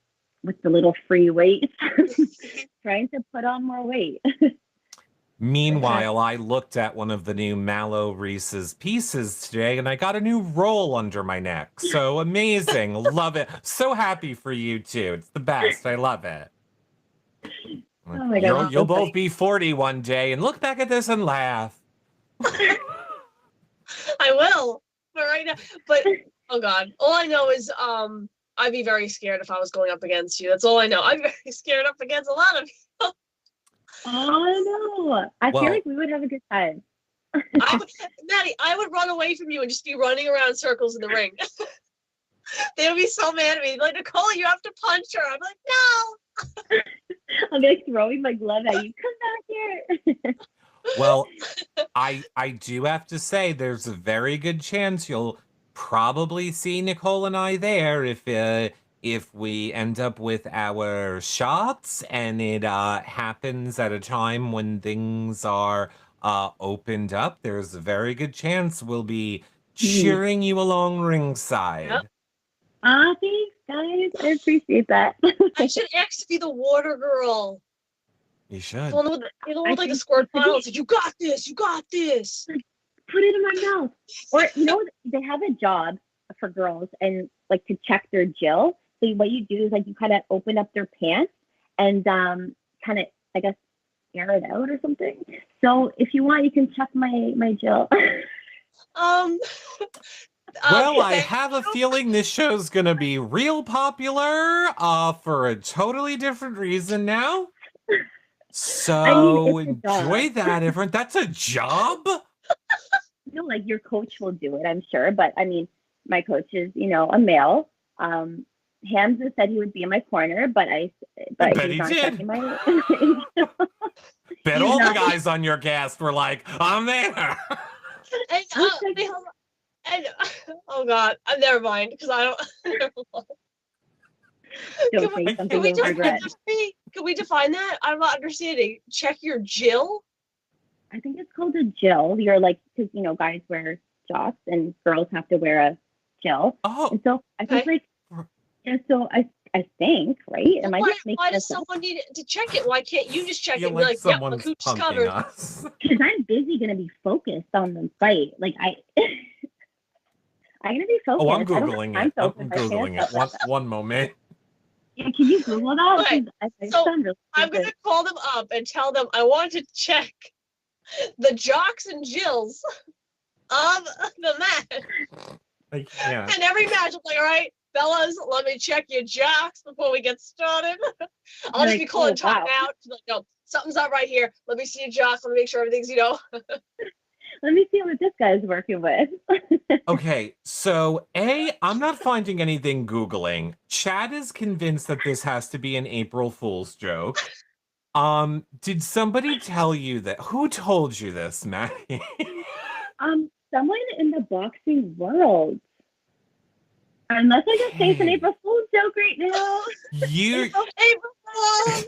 with the little free weights, trying to put on more weight. Meanwhile, I looked at one of the new Mallow Reese's pieces today and I got a new roll under my neck. So amazing. Love it. So happy for you too. It's the best. I love it. Oh my God, You'll so both funny. be 40 one day and look back at this and laugh. I will. But right now, oh God, all I know is I'd be very scared if I was going up against you. That's all I know. I'm very scared up against a lot of people. Oh no! I feel like we would have a good time. Maddie, I would run away from you and just be running around in circles in the ring. They would be so mad at me. Like, Nicole, you have to punch her. I'm like, no. I'm like throwing my glove at you. Come back here. Well, I do have to say there's a very good chance you'll probably see Nicole and I there if we end up with our shots and it happens at a time when things are opened up. There's a very good chance we'll be cheering you along ringside. Yep. Thanks, guys. I appreciate that. I should ask to be the water girl. You should. The one with, like the think squirt bottle. It's like, you got this. You got this. Put it in my mouth. Or they have a job for girls and like to check their Jill. So what you do is like you kind of open up their pants and kind of, I guess, air it out or something. So if you want, you can check my Jill. Well, I have a feeling this show's gonna be real popular for a totally different reason now. So enjoy that, everyone. That's a job? Like your coach will do it, I'm sure. But I mean, my coach is, a male. Hamza said he would be in my corner, but bet he's he not did. checking my. Bet all the guys on your cast were like, I'm there. And oh God, never mind because I don't. Don't say something you'll regret. Can we define that? I'm not understanding. Check your Jill. I think it's called a Jill. You're like, because guys wear jocks and girls have to wear a Jill. Oh, and so I think so I think, right? Am I just making why does this up? someone need to check it? Why can't you just check it and be like like, yeah, someone's the cooch is punking covered? us. Because I'm busy gonna be focused on the fight. Like I'm gonna be focused. Oh, I'm Googling it. I'm Googling it. One moment. Yeah, can you Google that? Okay. So really I'm going to call them up and tell them I want to check the jocks and Jills of the match. Yeah. And every match, I'm like, all right, fellas, let me check your jocks before we get started. I'll just be calling time out. Like, no, something's not right here. Let me see your jocks. Let me make sure everything's, Let me see what this guy's working with. Okay, so I'm not finding anything Googling. Chad is convinced that this has to be an April Fool's joke. Did somebody tell you that? Who told you this, Maddie? Someone in the boxing world. Unless I just say it's an April Fool's joke right now. April Fools!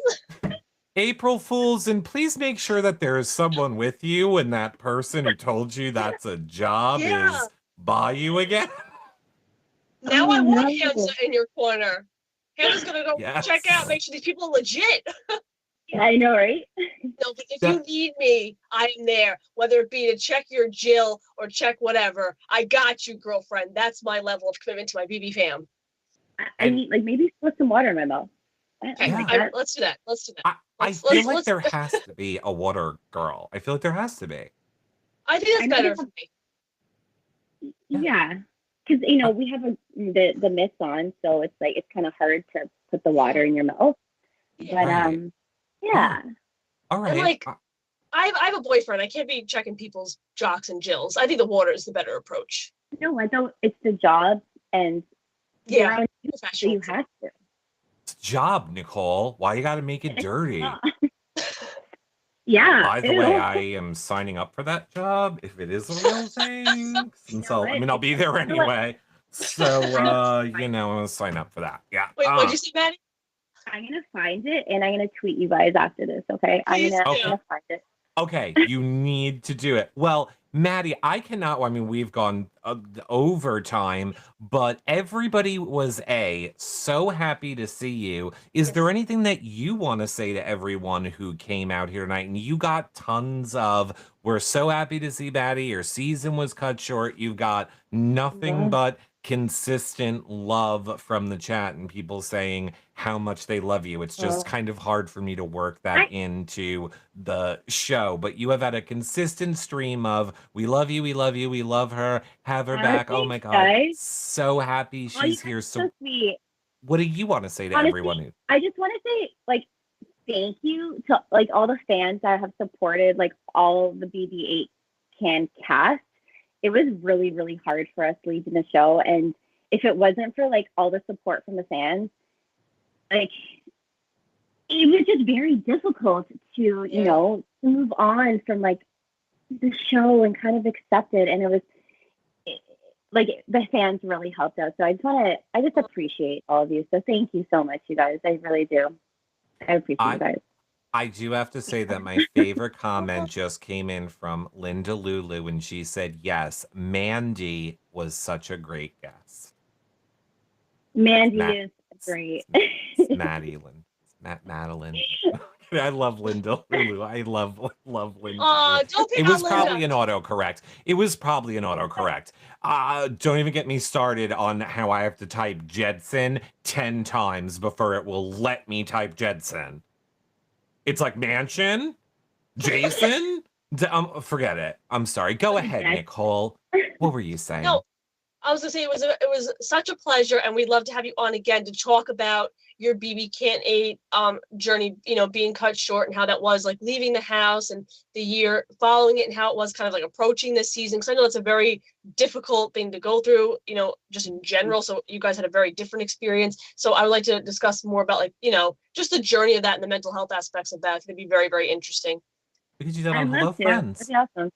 April Fools, and please make sure that there is someone with you and that person who told you that's a job is by you again. Now I want Hamza in your corner. Hamza's gonna go check out, make sure these people are legit. Yeah, I know, right? No, but if you need me, I am there. Whether it be to check your Jill or check whatever, I got you, girlfriend. That's my level of commitment to my BB fam. I need, like, maybe put some water in my mouth. Okay, let's do that. Let's do that. I feel like there has to be a water girl. I feel like there has to be. I think that's better for me. Yeah, because we have the mitts on, so it's like it's kind of hard to put the water in your mouth. But yeah. All right. And like, I have a boyfriend. I can't be checking people's jocks and Jills. I think the water is the better approach. No, I don't. It's the job, and yeah, so you have to. It's job, Nicole. Why you got to make it dirty? Yeah. By the ew. way, I am signing up for that job if it is a real thing. Since know I'll what? be there You know what? anyway. So, I'm gonna sign up for that. Yeah. Wait, what'd you say, Maddy? I'm gonna find it and I'm gonna tweet you guys after this. Okay. Please I'm do. gonna find it. Okay, you need to do it. Well, Maddy, I cannot. I mean, we've gone overtime, but everybody was so happy to see you. Is there Yes. anything that you want to say to everyone who came out here tonight? And you got tons of. We're so happy to see Maddy. Your season was cut short. You've got nothing Yeah. but consistent love from the chat and people saying how much they love you. It's just kind of hard for me to work that into the show, but you have had a consistent stream of we love you, we love you, we love her, have her back. Oh my Thanks, God. guys. So happy Oh, you she's guys here. are So so sweet. what do you want to say to Honestly, everyone who I just want to say like thank you to like all the fans that have supported like all the BB8 cast. It was really, really hard for us leaving the show. And if it wasn't for like all the support from the fans, like it was just very difficult to, you know, to move on from like the show and kind of accept it. And it was like the fans really helped us. So I just appreciate all of you. So thank you so much, you guys. I really do. I appreciate you guys. I do have to say that my favorite comment just came in from Linda Lulu, and she said, yes, Mandy was such a great guest. Mandy is great. Madeline. Madeline. I love Linda Lulu. I love Linda. Don't pick It on was probably Linda. an autocorrect. It was probably an autocorrect. Don't even get me started on how I have to type Jedson 10 times before it will let me type Jedson. It's like mansion, Jason. Forget it. I'm sorry. Go ahead, Nicole. What were you saying? No, I was gonna say it was such a pleasure, and we'd love to have you on again to talk about your BBCAN8 journey, you know, being cut short and how that was like leaving the house and the year following it and how it was kind of like approaching this season. Because I know it's a very difficult thing to go through, you know, just in general. So you guys had a very different experience. So I would like to discuss more about like, you know, just the journey of that and the mental health aspects of that. It's gonna be very, very interesting. We could do that on Hello Friends. That'd be awesome.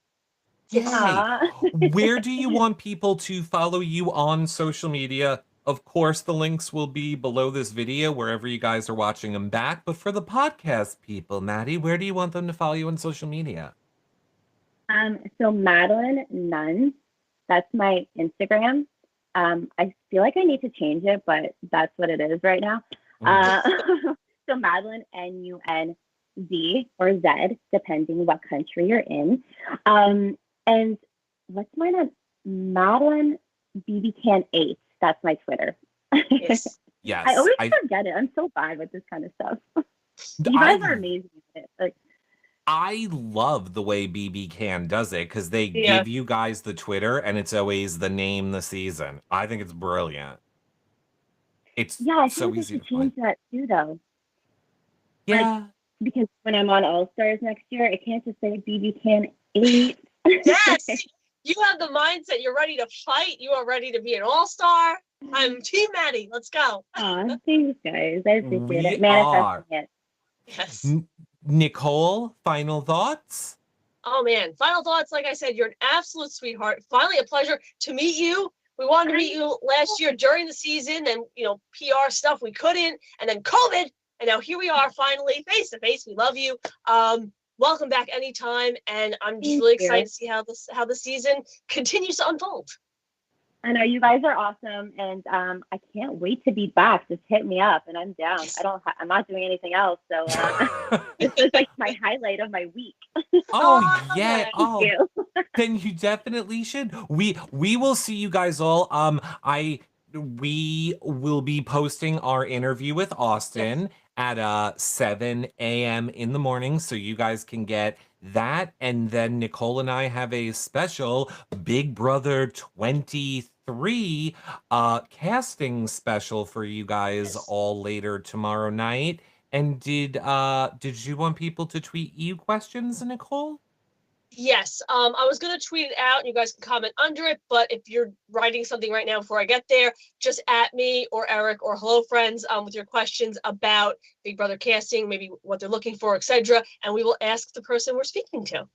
Yay. Where do you want people to follow you on social media? Of course, the links will be below this video, wherever you guys are watching them back. But for the podcast people, Maddy, where do you want them to follow you on social media? So Madeline Nunn, that's my Instagram. I feel like I need to change it, but that's what it is right now. So Madeline, Nunz or Z, depending what country you're in. And what's mine on Madeline BBCan8? That's my Twitter. Yes. Yes. I always forget it. I'm so bad with this kind of stuff. You guys are amazing at it. Like, I love the way BBCan does it because they give you guys the Twitter and it's always the name the season. I think it's brilliant. It's I so think easy they to should change find. that too, though. Yeah. Like, because when I'm on All Stars next year, it can't just say BBCAN8. Yes, you have the mindset. You're ready to fight. You are ready to be an all-star. I'm Team Maddy. Let's go. Aw, thanks, guys. I appreciate it. We Manifesting it. Yes. Nicole, final thoughts? Oh man, final thoughts. Like I said, you're an absolute sweetheart. Finally, a pleasure to meet you. We wanted to meet you last year during the season, and you know, PR stuff we couldn't, and then COVID, and now here we are finally face to face. We love you. Welcome back anytime, and I'm just really excited to see how the season continues to unfold. I know you guys are awesome, and I can't wait to be back. Just hit me up, and I'm down. I'm not doing anything else, so this is like my highlight of my week. Oh yeah! Thank you. Then you definitely should. We will see you guys all. We will be posting our interview with Austin at 7 a.m. in the morning, so you guys can get that. And then Nicole and I have a special Big Brother 23 casting special for you guys all later tomorrow night. And did you want people to tweet you questions, Nicole? Yes, I was gonna tweet it out and you guys can comment under it, but if you're writing something right now before I get there, just at me or Eric or Hello Friends with your questions about Big Brother casting, maybe what they're looking for, etc. And we will ask the person we're speaking to.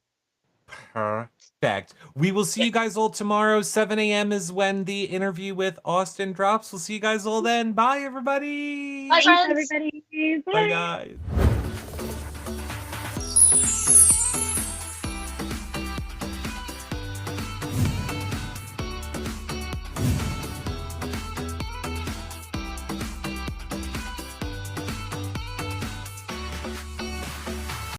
Perfect. We will see you guys all tomorrow. 7 a.m. is when the interview with Austin drops. We'll see you guys all then. Bye, everybody. Bye, Thanks, friends. everybody. Bye, Bye. guys.